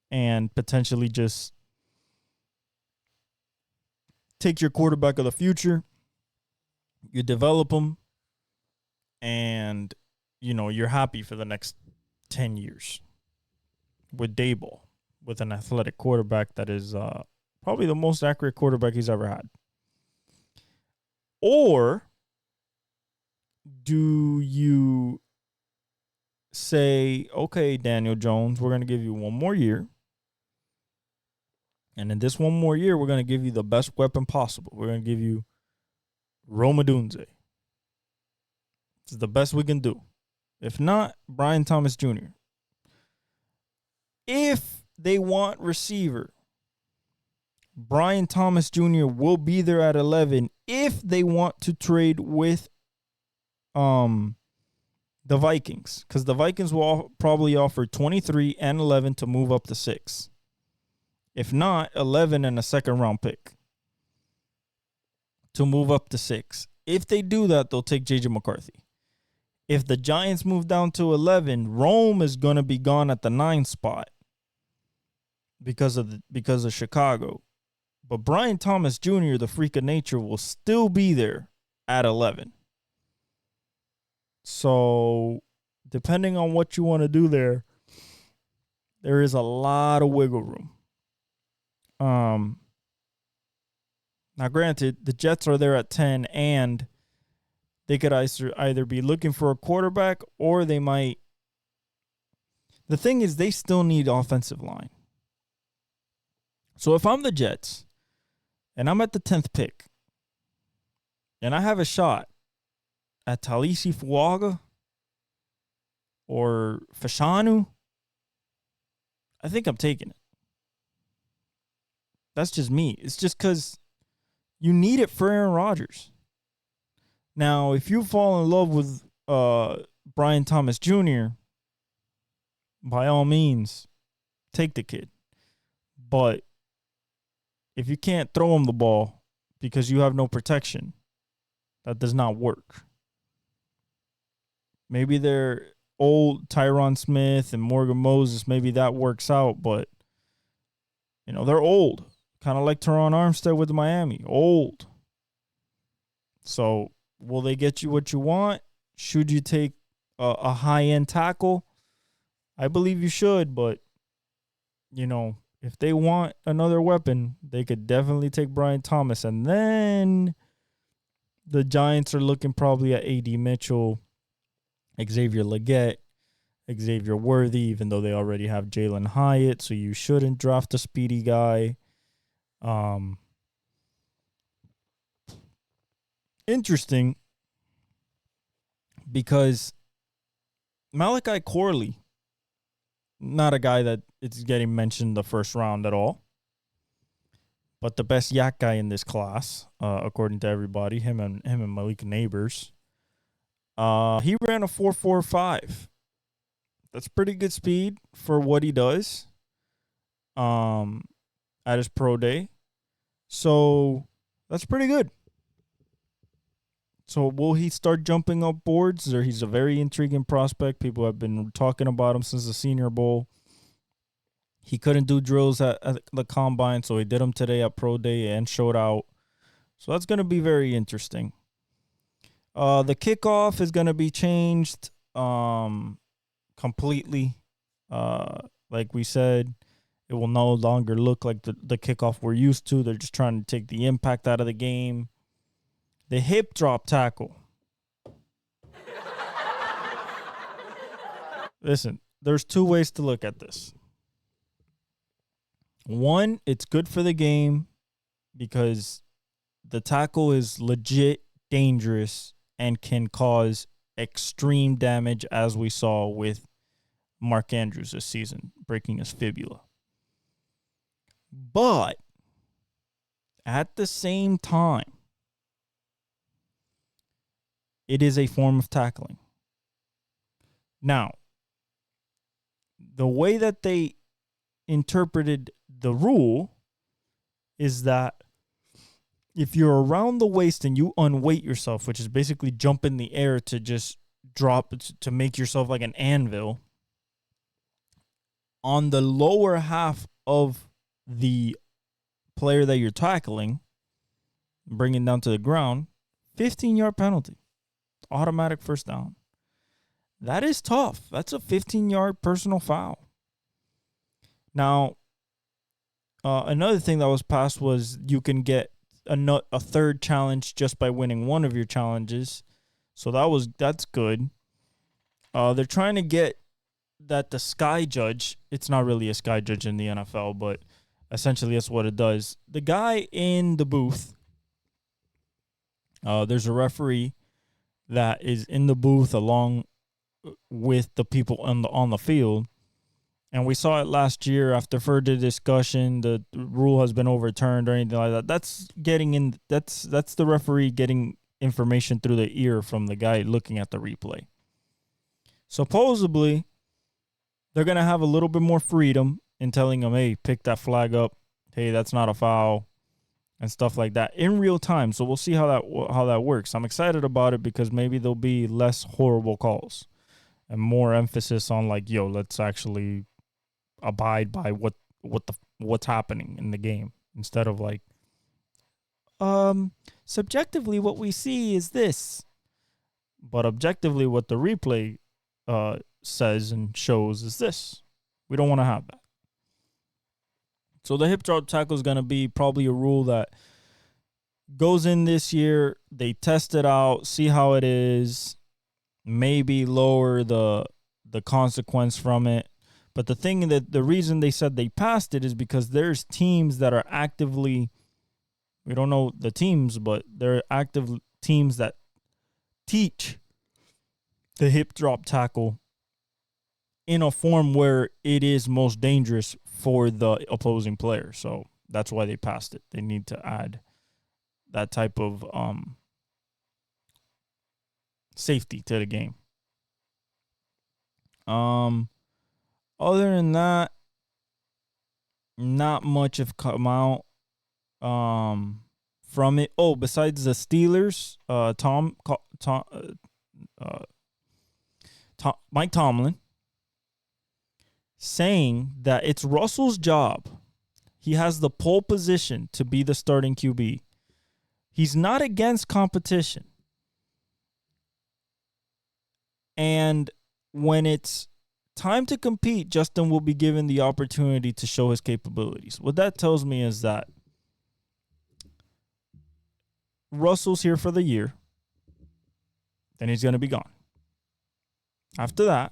and potentially just take your quarterback of the future, you develop him, and you're happy for the next 10 years with Daboll, with an athletic quarterback that is probably the most accurate quarterback he's ever had? Or do you say, okay, Daniel Jones, we're going to give you one more year, and in this one more year, we're going to give you the best weapon possible. We're going to give you Rome Odunze. It's the best we can do. If not, Brian Thomas Jr. If they want receiver, Brian Thomas Jr. will be there at 11 if they want to trade with the Vikings, because the Vikings will probably offer 23 and 11 to move up to 6. If not, 11 and a second round pick to move up to 6. If they do that, they'll take J.J. McCarthy. If the Giants move down to 11, Rome is going to be gone at the 9 spot because of Chicago. But Brian Thomas Jr., the freak of nature, will still be there at 11. So, depending on what you want to do there is a lot of wiggle room. Now, granted, the Jets are there at 10, and they could either be looking for a quarterback, or they might. The thing is, they still need offensive line. So if I'm the Jets, and I'm at the 10th pick, and I have a shot at Talisi Fuaga or Fashanu, I think I'm taking it. That's just me. It's just because you need it for Aaron Rodgers. Now, if you fall in love with Brian Thomas Jr., by all means, take the kid. But if you can't throw him the ball because you have no protection, that does not work. Maybe they're old Tyron Smith and Morgan Moses. Maybe that works out, but, they're old. Kind of like Teron Armstead with Miami. Old. So, will they get you what you want? Should you take a high-end tackle? I believe you should, but, if they want another weapon, they could definitely take Brian Thomas. And then the Giants are looking probably at A.D. Mitchell, Xavier Legette, Xavier Worthy, even though they already have Jalen Hyatt, so you shouldn't draft a speedy guy. Interesting, because Malachi Corley, not a guy that it's getting mentioned the first round at all, but the best yak guy in this class, according to everybody, him and Malik Neighbors. He ran a 4.45. That's pretty good speed for what he does. At his pro day. So that's pretty good. So will he start jumping up boards? Or he's a very intriguing prospect. People have been talking about him since the Senior Bowl. He couldn't do drills at the combine, so he did them today at pro day and showed out. So that's going to be very interesting. The kickoff is going to be changed completely. Like we said, it will no longer look like the kickoff we're used to. They're just trying to take the impact out of the game. The hip drop tackle. Listen, there's two ways to look at this. One, it's good for the game because the tackle is legit dangerous and can cause extreme damage, as we saw with Mark Andrews this season, breaking his fibula. But at the same time, it is a form of tackling. Now, the way that they interpreted the rule is that if you're around the waist and you unweight yourself, which is basically jump in the air to just drop, to make yourself like an anvil, on the lower half of the player that you're tackling, bringing down to the ground, 15-yard penalty, automatic first down. That is tough. That's a 15-yard personal foul. Now, another thing that was passed was you can get a third challenge just by winning one of your challenges. So that's good. They're trying to get that the sky judge, it's not really a sky judge in the NFL, but essentially that's what it does. The guy in the booth, there's a referee that is in the booth along with the people on the field. And we saw it last year after further discussion. The rule has been overturned or anything like that. That's getting in. That's the referee getting information through the ear from the guy looking at the replay. Supposedly, they're gonna have a little bit more freedom in telling them, "Hey, pick that flag up. Hey, that's not a foul," and stuff like that in real time. So we'll see how that works. I'm excited about it because maybe there'll be less horrible calls and more emphasis on like, yo, let's actually abide by what's happening in the game instead of like subjectively what we see is this, but objectively what the replay says and shows is this. We don't want to have that. So the hip drop tackle is going to be probably a rule that goes in this year. They test it out, see how it is, maybe lower the consequence from it. But the reason they said they passed it is because there's teams that are actively, we don't know the teams, but there are active teams that teach the hip drop tackle in a form where it is most dangerous for the opposing player. So that's why they passed it. They need to add that type of safety to the game. Other than that, not much have come out from it. Oh, besides the Steelers, Mike Tomlin saying that it's Russell's job. He has the pole position to be the starting QB. He's not against competition. And when it's time to compete, Justin will be given the opportunity to show his capabilities. What that tells me is that Russell's here for the year. Then he's going to be gone. After that,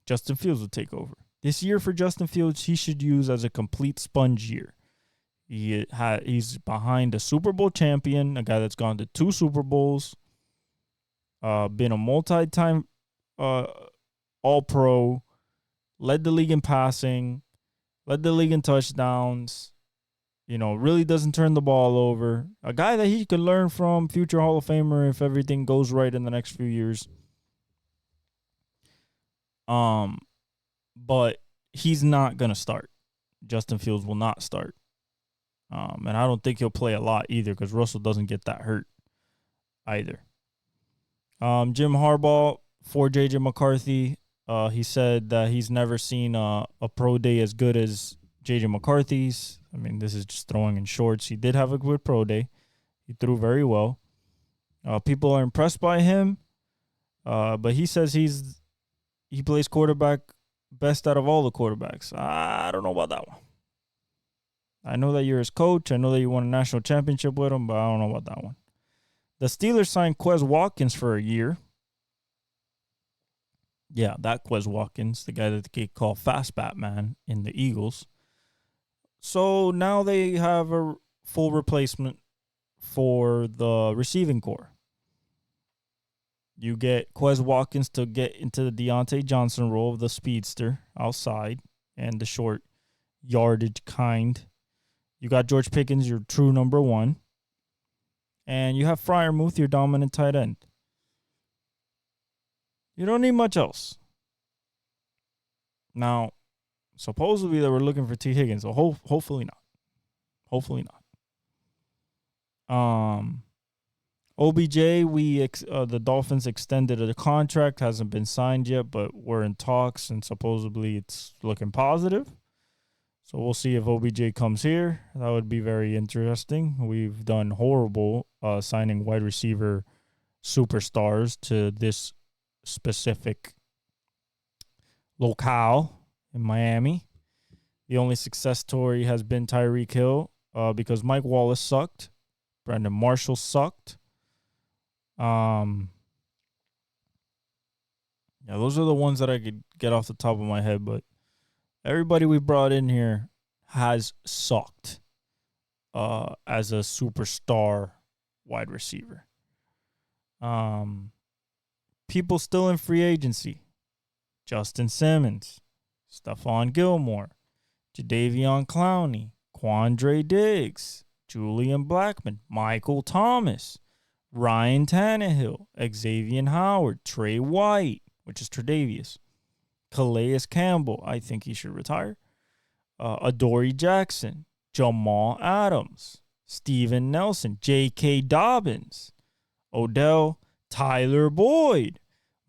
Justin Fields will take over. This year for Justin Fields, he should use as a complete sponge year. He's behind a Super Bowl champion, a guy that's gone to 2 Super Bowls, been a multi-time All-Pro, led the league in passing, led the league in touchdowns, really doesn't turn the ball over. A guy that he could learn from, future Hall of Famer if everything goes right in the next few years. But he's not going to start. Justin Fields will not start. And I don't think he'll play a lot either because Russell doesn't get that hurt either. Jim Harbaugh for J.J. McCarthy, he said that he's never seen a pro day as good as J.J. McCarthy's. I mean, this is just throwing in shorts. He did have a good pro day. He threw very well. People are impressed by him, but he says he plays quarterback best out of all the quarterbacks. I don't know about that one. I know that you're his coach. I know that you won a national championship with him, but I don't know about that one. The Steelers signed Quez Watkins for a year. Yeah, that Quez Watkins, the guy that they call Fast Batman in the Eagles. So now they have a full replacement for the receiving core. You get Quez Watkins to get into the Deontay Johnson role of the speedster outside and the short yardage kind. You got George Pickens, your true number 1. And you have Freiermuth, your dominant tight end. You don't need much else. Now, supposedly they were looking for T. Higgins, so hopefully not. Hopefully not. OBJ, the Dolphins extended a contract, hasn't been signed yet, but we're in talks, and supposedly it's looking positive. So we'll see if OBJ comes here. That would be very interesting. We've done horrible signing wide receiver superstars to this specific locale in Miami. The only success story has been Tyreek Hill because Mike Wallace sucked. Brandon Marshall sucked. Yeah, those are the ones that I could get off the top of my head, but everybody we brought in here has sucked as a superstar wide receiver. People still in free agency. Justin Simmons, Stephon Gilmore, Jadeveon Clowney, Quandre Diggs, Julian Blackmon, Michael Thomas, Ryan Tannehill, Xavier Howard, Trey White, which is Tre'Davious, Calais Campbell, I think he should retire, Adoree Jackson, Jamal Adams, Steven Nelson, J.K. Dobbins, Odell, Tyler Boyd,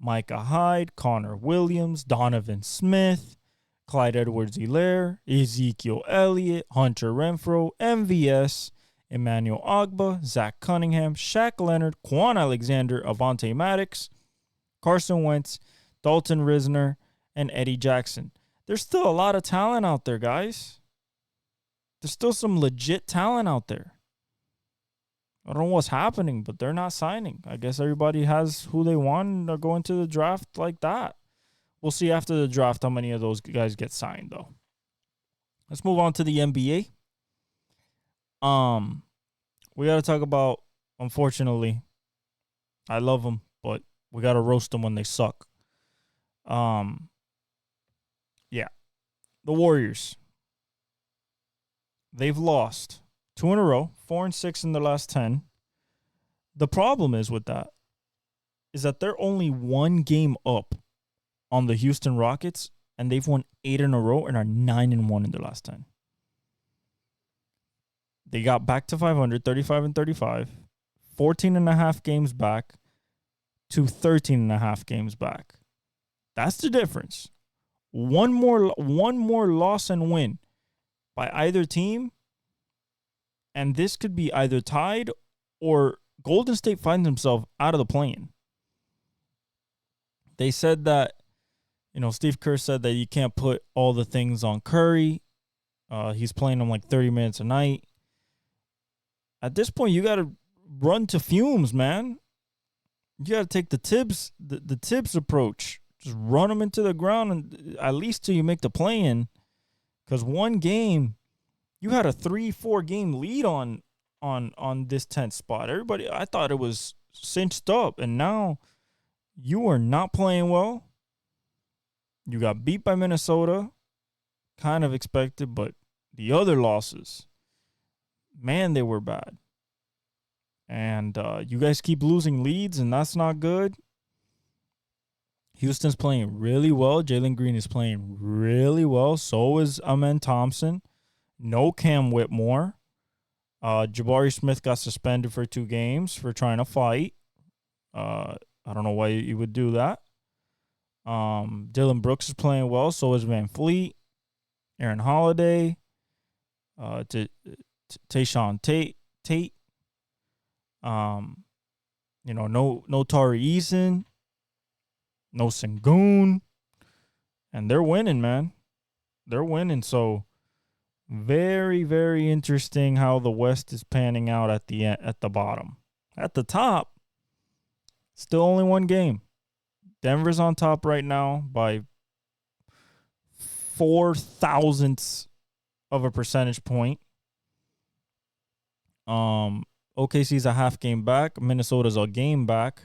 Micah Hyde, Connor Williams, Donovan Smith, Clyde Edwards-Helaire, Ezekiel Elliott, Hunter Renfrow, MVS, Emmanuel Ogbah, Zach Cunningham, Shaq Leonard, Quan Alexander, Avonte Maddox, Carson Wentz, Dalton Risner, and Eddie Jackson. There's still a lot of talent out there, guys. There's still some legit talent out there. I don't know what's happening, but they're not signing. I guess everybody has who they want and they're going to the draft like that. We'll see after the draft how many of those guys get signed, though. Let's move on to the NBA. We got to talk about, unfortunately, I love them, but we got to roast them when they suck. Yeah. The Warriors. They've lost 2 in a row, 4 and 6 in the last 10. The problem is with that is that they're only 1 game up on the Houston Rockets, and they've won 8 in a row and are 9 and 1 in the last 10. They got back to 500, 35 and 35, 14 and a half games back to 13 and a half games back. That's the difference. One more loss and win by either team, and this could be either tied or Golden State finds himself out of the play-in. They said that, Steve Kerr said that you can't put all the things on Curry. He's playing him like 30 minutes a night. At this point, you got to run to fumes, man. You got to take the Tibbs approach. Just run them into the ground, and at least till you make the play-in. Because one game, you had a 3-4 game lead on this 10th spot. Everybody, I thought it was cinched up, and now you are not playing well. You got beat by Minnesota, kind of expected, but the other losses, man, they were bad. And you guys keep losing leads, and that's not good. Houston's playing really well. Jalen Green is playing really well. So is Amen Thompson. No Cam Whitmore. Jabari Smith got suspended for 2 games for trying to fight. I don't know why you would do that. Dylan Brooks is playing well. So is Van Fleet. Aaron Holiday. Tayshaun Tate. No Tari Eason. No Sengun. And they're winning, man. They're winning. So very, very interesting how the West is panning out at the bottom. At the top, still only 1 game. Denver's on top right now by 4 thousandths of a percentage point. OKC's a half game back. Minnesota's a game back.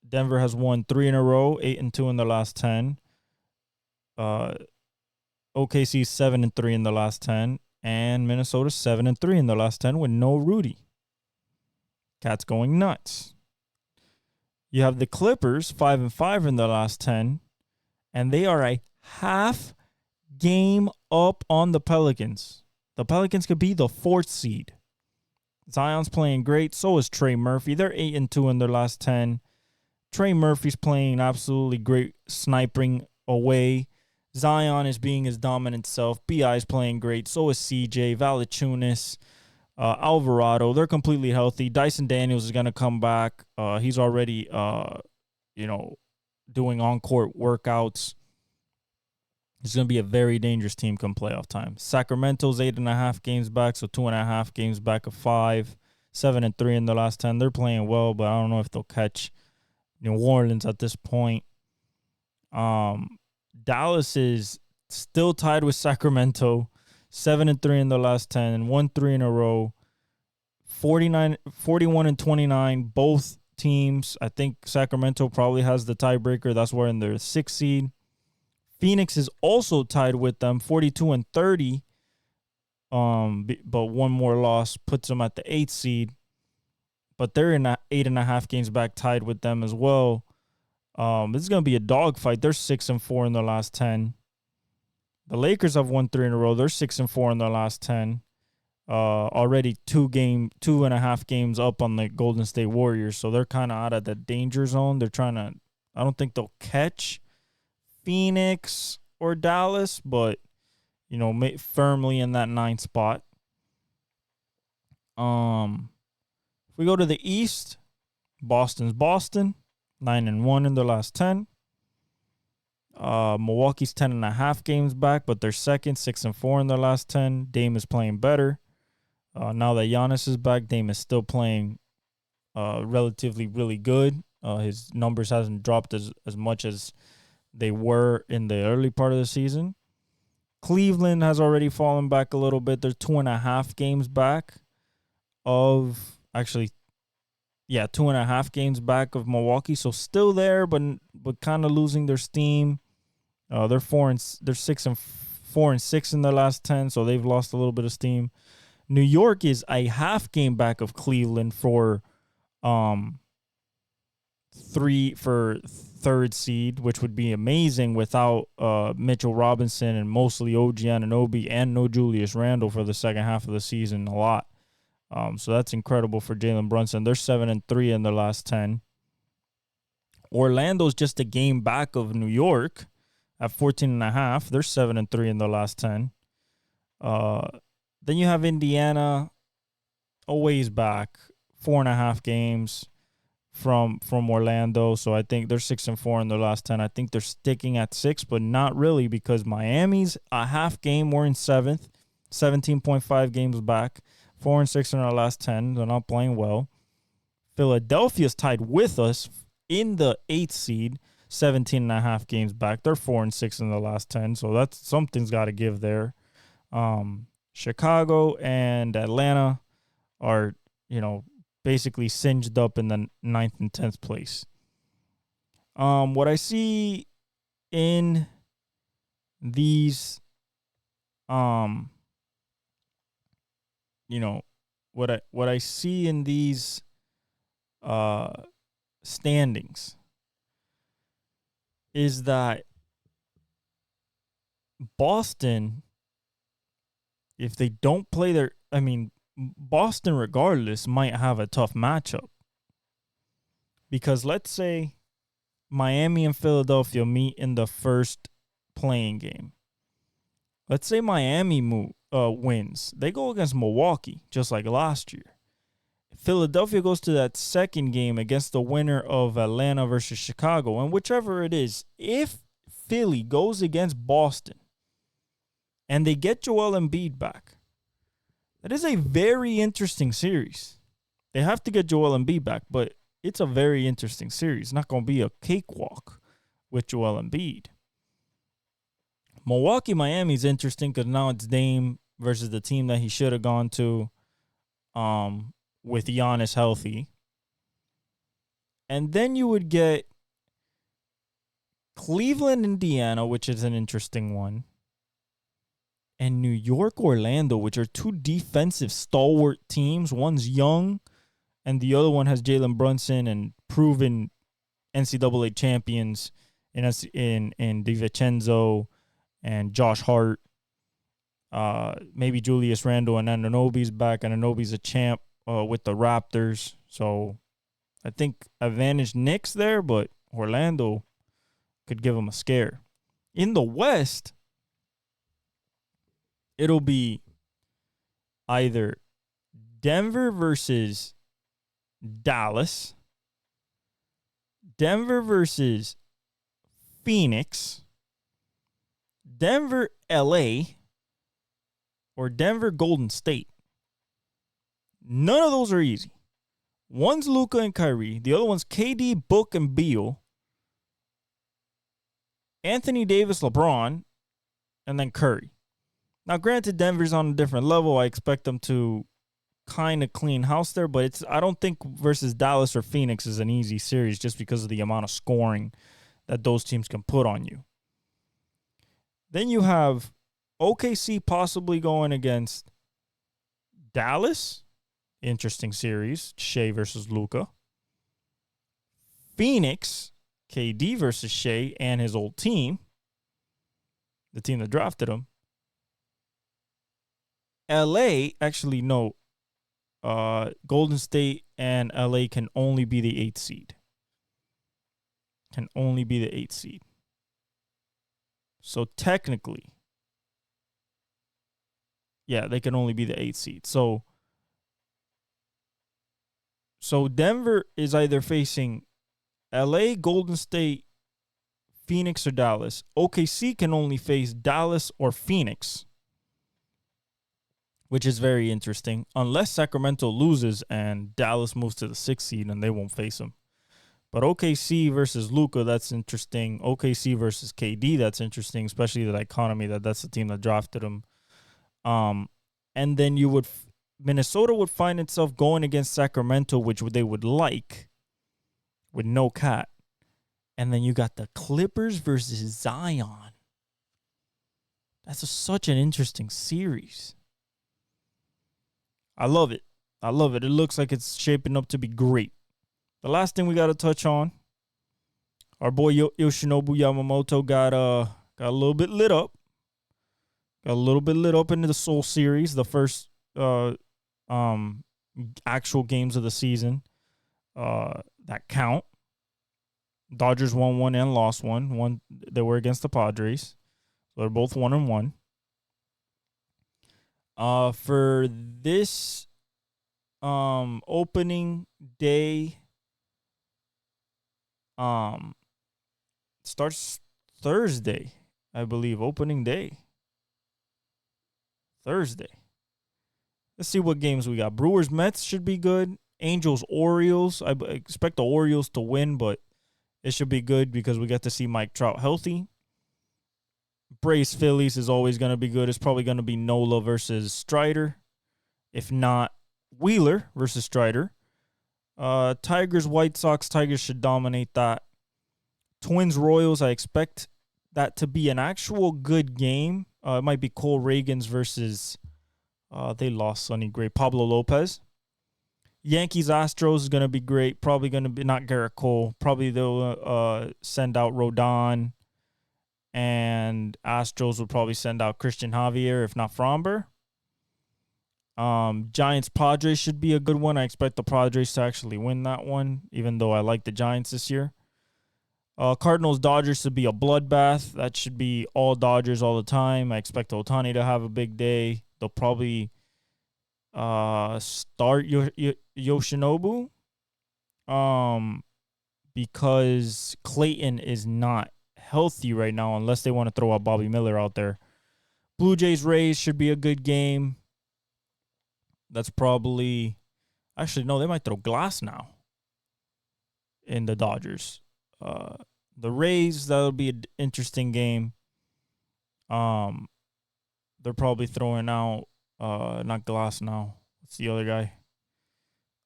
Denver has won 3 in a row, 8 and 2 in the last 10. OKC's 7 and 3 in the last 10, and Minnesota's 7 and 3 in the last 10 with no Rudy. Cat's going nuts. You have the Clippers 5 and 5 in the last 10, and they are a half game up on the Pelicans. The Pelicans could be the 4th seed. Zion's playing great. So is Trey Murphy. They're 8 and 2 in their last 10. Trey Murphy's playing absolutely great, sniping away. Zion is being his dominant self. B.I.'s playing great. So is CJ, Valanciunas, Alvarado. They're completely healthy. Dyson Daniels is going to come back. He's already, doing on-court workouts. It's going to be a very dangerous team come playoff time. Sacramento's 8.5 games back, so 2.5 games back of 5. 7 and 3 in the last 10. They're playing well, but I don't know if they'll catch New Orleans at this point. Dallas is still tied with Sacramento, 7 and 3 in the last 10, and won 3 in a row. 41 and 29, both teams. I think Sacramento probably has the tiebreaker. That's where in their 6th seed. Phoenix is also tied with them, 42 and 30. But one more loss puts them at the 8th seed. But they're in 8.5 games back, tied with them as well. This is gonna be a dogfight. They're 6-4 in their last 10. The Lakers have won 3 in a row. They're 6-4 in their last 10. Already 2.5 games up on the Golden State Warriors, so they're kind of out of the danger zone. They're trying to. I don't think they'll catch Phoenix or Dallas, but firmly in that 9th spot. If we go to the East, Boston's Boston, 9-1 in their last 10. Milwaukee's 10.5 games back, but they're second, 6-4 in their last 10. Dame is playing better. Now that Giannis is back, Dame is still playing relatively really good. His numbers hasn't dropped as much as they were in the early part of the season. Cleveland has already fallen back a little bit. They're 2.5 games back of 2.5 games back of Milwaukee. So still there, but kind of losing their steam. They're 6-4 in their last 10, so they've lost a little bit of steam. New York is a half game back of Cleveland for third seed, which would be amazing without Mitchell Robinson and mostly OG Anunoby and no Julius Randle for the second half of the season a lot. So that's incredible for Jalen Brunson. They're 7-3 in their last 10. Orlando's just a game back of New York at 14.5. They're 7-3 in their last 10. Then you have Indiana a ways back, 4.5 games from Orlando. So I think they're 6-4 in their last 10. I think they're sticking at 6, but not really, because Miami's a half game. We're in 7th, 17.5 games back, 4-6 in our last 10. They're not playing well. Philadelphia's tied with us in the 8th seed, 17.5 games back. They're 4-6 in the last 10. So that's something's got to give there. Chicago and Atlanta are, basically singed up in the 9th and 10th place. What I see in these, what I see in these standings is that Boston, if they don't play Boston regardless might have a tough matchup. Because let's say Miami and Philadelphia meet in the first playing game. Let's say Miami wins. They go against Milwaukee, just like last year. Philadelphia goes to that second game against the winner of Atlanta versus Chicago. And whichever it is, if Philly goes against Boston and they get Joel Embiid back, that is a very interesting series. They have to get Joel Embiid back, but it's a very interesting series. It's not going to be a cakewalk with Joel Embiid. Milwaukee-Miami is interesting because now it's Dame versus the team that he should have gone to with Giannis healthy. And then you would get Cleveland-Indiana, which is an interesting one, and New York-Orlando, which are two defensive stalwart teams. One's young, and the other one has Jalen Brunson and proven NCAA champions in DiVincenzo and Josh Hart. Maybe Julius Randle and Anunoby's back. Anunoby's a champ with the Raptors. So I think advantage Knicks there, but Orlando could give them a scare. In the West, it'll be either Denver versus Dallas, Denver versus Phoenix, Denver, LA, or Denver, Golden State. None of those are easy. One's Luka and Kyrie. The other one's KD, Book, and Beal. Anthony Davis, LeBron, and then Curry. Now, granted, Denver's on a different level. I expect them to kind of clean house there, but I don't think versus Dallas or Phoenix is an easy series just because of the amount of scoring that those teams can put on you. Then you have OKC possibly going against Dallas. Interesting series. Shea versus Luka. Phoenix, KD versus Shea and his old team. The team that drafted him. LA, actually, no. Golden State and LA can only be the 8th seed. Can only be the 8th seed. So technically, yeah, they can only be the 8th seed. So Denver is either facing LA, Golden State, Phoenix, or Dallas. OKC can only face Dallas or Phoenix, which is very interesting. Unless Sacramento loses and Dallas moves to the 6th seed and they won't face them. But OKC versus Luka, that's interesting. OKC versus KD, that's interesting, especially the dichotomy that's the team that drafted him. And then Minnesota would find itself going against Sacramento, which they would like, with no Cat. And then you got the Clippers versus Zion. That's such an interesting series. I love it. It looks like it's shaping up to be great. The last thing we got to touch on, our boy Yoshinobu Yamamoto got a little bit lit up. Got a little bit lit up into the Seoul series, the first actual games of the season that count. Dodgers won one and lost one. They were against the Padres. So they're both 1-1. For this opening day, starts Thursday, I believe. Opening day. Thursday. Let's see what games we got. Brewers Mets should be good. Angels Orioles. I expect the Orioles to win, but it should be good because we get to see Mike Trout healthy. Braves Phillies is always going to be good. It's probably going to be Nola versus Strider. If not, Wheeler versus Strider. Tigers White Sox. Tigers should dominate that. Twins Royals. I expect that to be an actual good game. It might be Cole Reagans versus they lost Sonny Gray. Pablo Lopez. Yankees Astros is going to be great. Probably going to be not Garrett Cole. Probably they'll send out Rodon. And Astros will probably send out Christian Javier, if not Fromber. Giants Padres should be a good one. I expect the Padres to actually win that one, even though I like the Giants this year. Cardinals Dodgers should be a bloodbath. That should be all Dodgers all the time. I expect Ohtani to have a big day. They'll probably start Yoshinobu because Clayton is not healthy right now unless they want to throw out Bobby Miller out there. Blue Jays Rays should be a good game. That's probably actually no, they might throw Glass now in the Dodgers. The Rays, that'll be an interesting game. They're probably throwing out not Glass now. What's the other guy?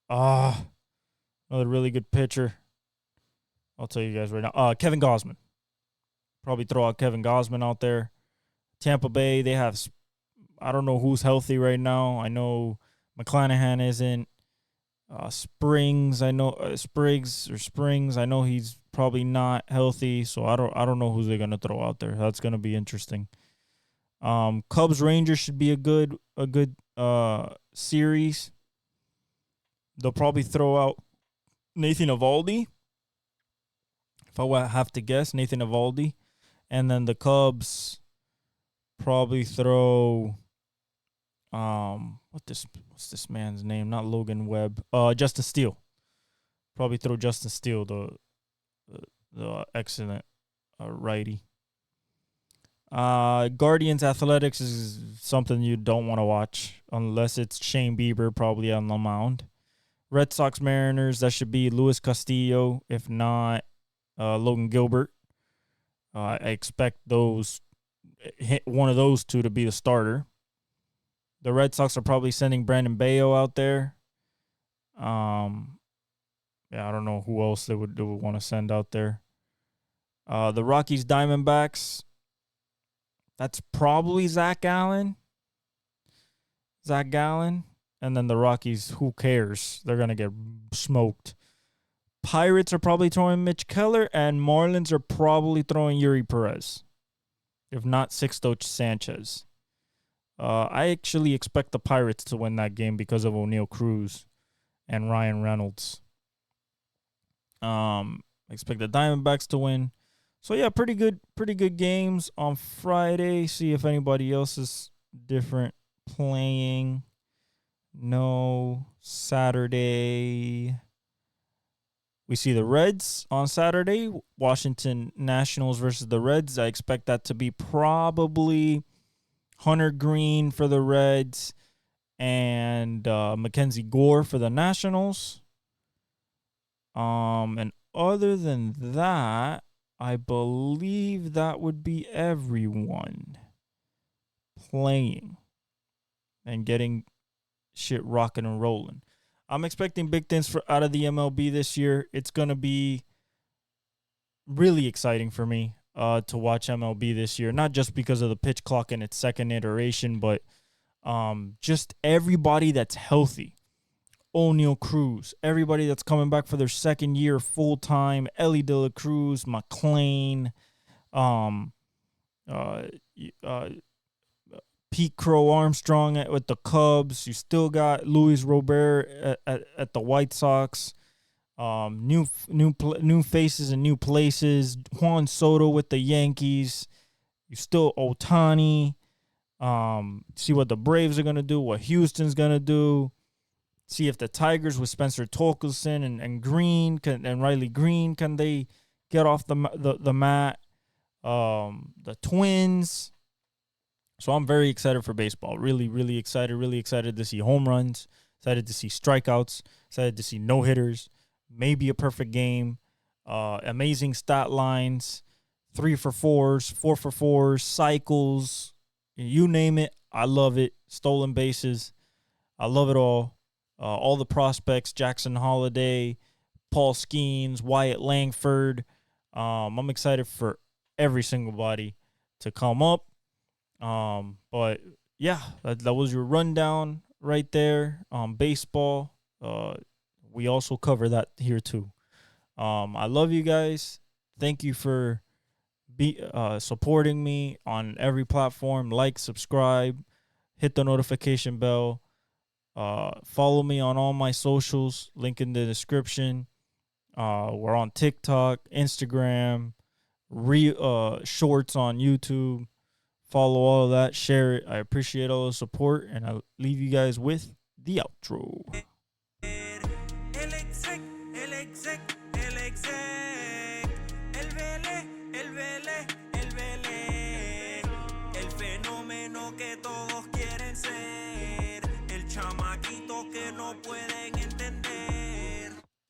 Another really good pitcher. I'll tell you guys right now. Kevin Gausman. Probably throw out Kevin Gausman out there. Tampa Bay, they have, I don't know who's healthy right now. I know McClanahan isn't. Springs, I know Springs. I know he's probably not healthy, so I don't know who they're gonna throw out there. That's gonna be interesting. Cubs Rangers should be a good series. They'll probably throw out Nathan Eovaldi. If I have to guess, Nathan Eovaldi. And then the Cubs probably throw what's this man's name? Not Logan Webb. Justin Steele. Probably throw Justin Steele, the excellent righty. Guardians Athletics is something you don't want to watch unless it's Shane Bieber probably on the mound. Red Sox Mariners, that should be Luis Castillo, if not Logan Gilbert. I expect one of those two to be the starter. The Red Sox are probably sending Brandon Bayo out there. Yeah, I don't know who else they would want to send out there. The Rockies Diamondbacks. That's probably Zach Gallen. And then the Rockies, who cares? They're going to get smoked. Pirates are probably throwing Mitch Keller, and Marlins are probably throwing Yuri Perez, if not Sixto Sanchez. I actually expect the Pirates to win that game because of O'Neal Cruz and Ryan Reynolds. I expect the Diamondbacks to win. So yeah, pretty good games on Friday. See if anybody else is different playing. No, Saturday. We see the Reds on Saturday. Washington Nationals versus the Reds. I expect that to be probably Hunter Green for the Reds and Mackenzie Gore for the Nationals. And other than that, I believe that would be everyone playing and getting shit rocking and rolling. I'm expecting big things out of the MLB this year. It's going to be really exciting for me to watch MLB this year, not just because of the pitch clock in its second iteration, but just everybody that's healthy. O'Neal Cruz, everybody that's coming back for their second year full-time, Ellie De La Cruz, McClain, Pete Crow Armstrong with the Cubs. You still got Luis Robert at the White Sox. New faces and new places. Juan Soto with the Yankees. You still Ohtani. See what the Braves are gonna do. What Houston's gonna do. See if the Tigers with Spencer Torkelson and Green and Riley Green, can they get off the mat? The Twins. So I'm very excited for baseball. Really, really excited. Really excited to see home runs. Excited to see strikeouts. Excited to see no-hitters. Maybe a perfect game. Amazing stat lines. 3 for 4s, 4 for 4s, cycles. You name it. I love it. Stolen bases. I love it all. All the prospects, Jackson Holliday, Paul Skeens, Wyatt Langford. I'm excited for every single body to come up. But yeah, that was your rundown right there. Baseball. We also cover that here too. I love you guys. Thank you for supporting me on every platform. Like, subscribe, hit the notification bell. Follow me on all my socials, link in the description. We're on TikTok, Instagram, shorts on YouTube. Follow all of that, share it. I appreciate all the support, and I'll leave you guys with the outro. El fenómeno que todos quieren ser, el chamaquito que no puede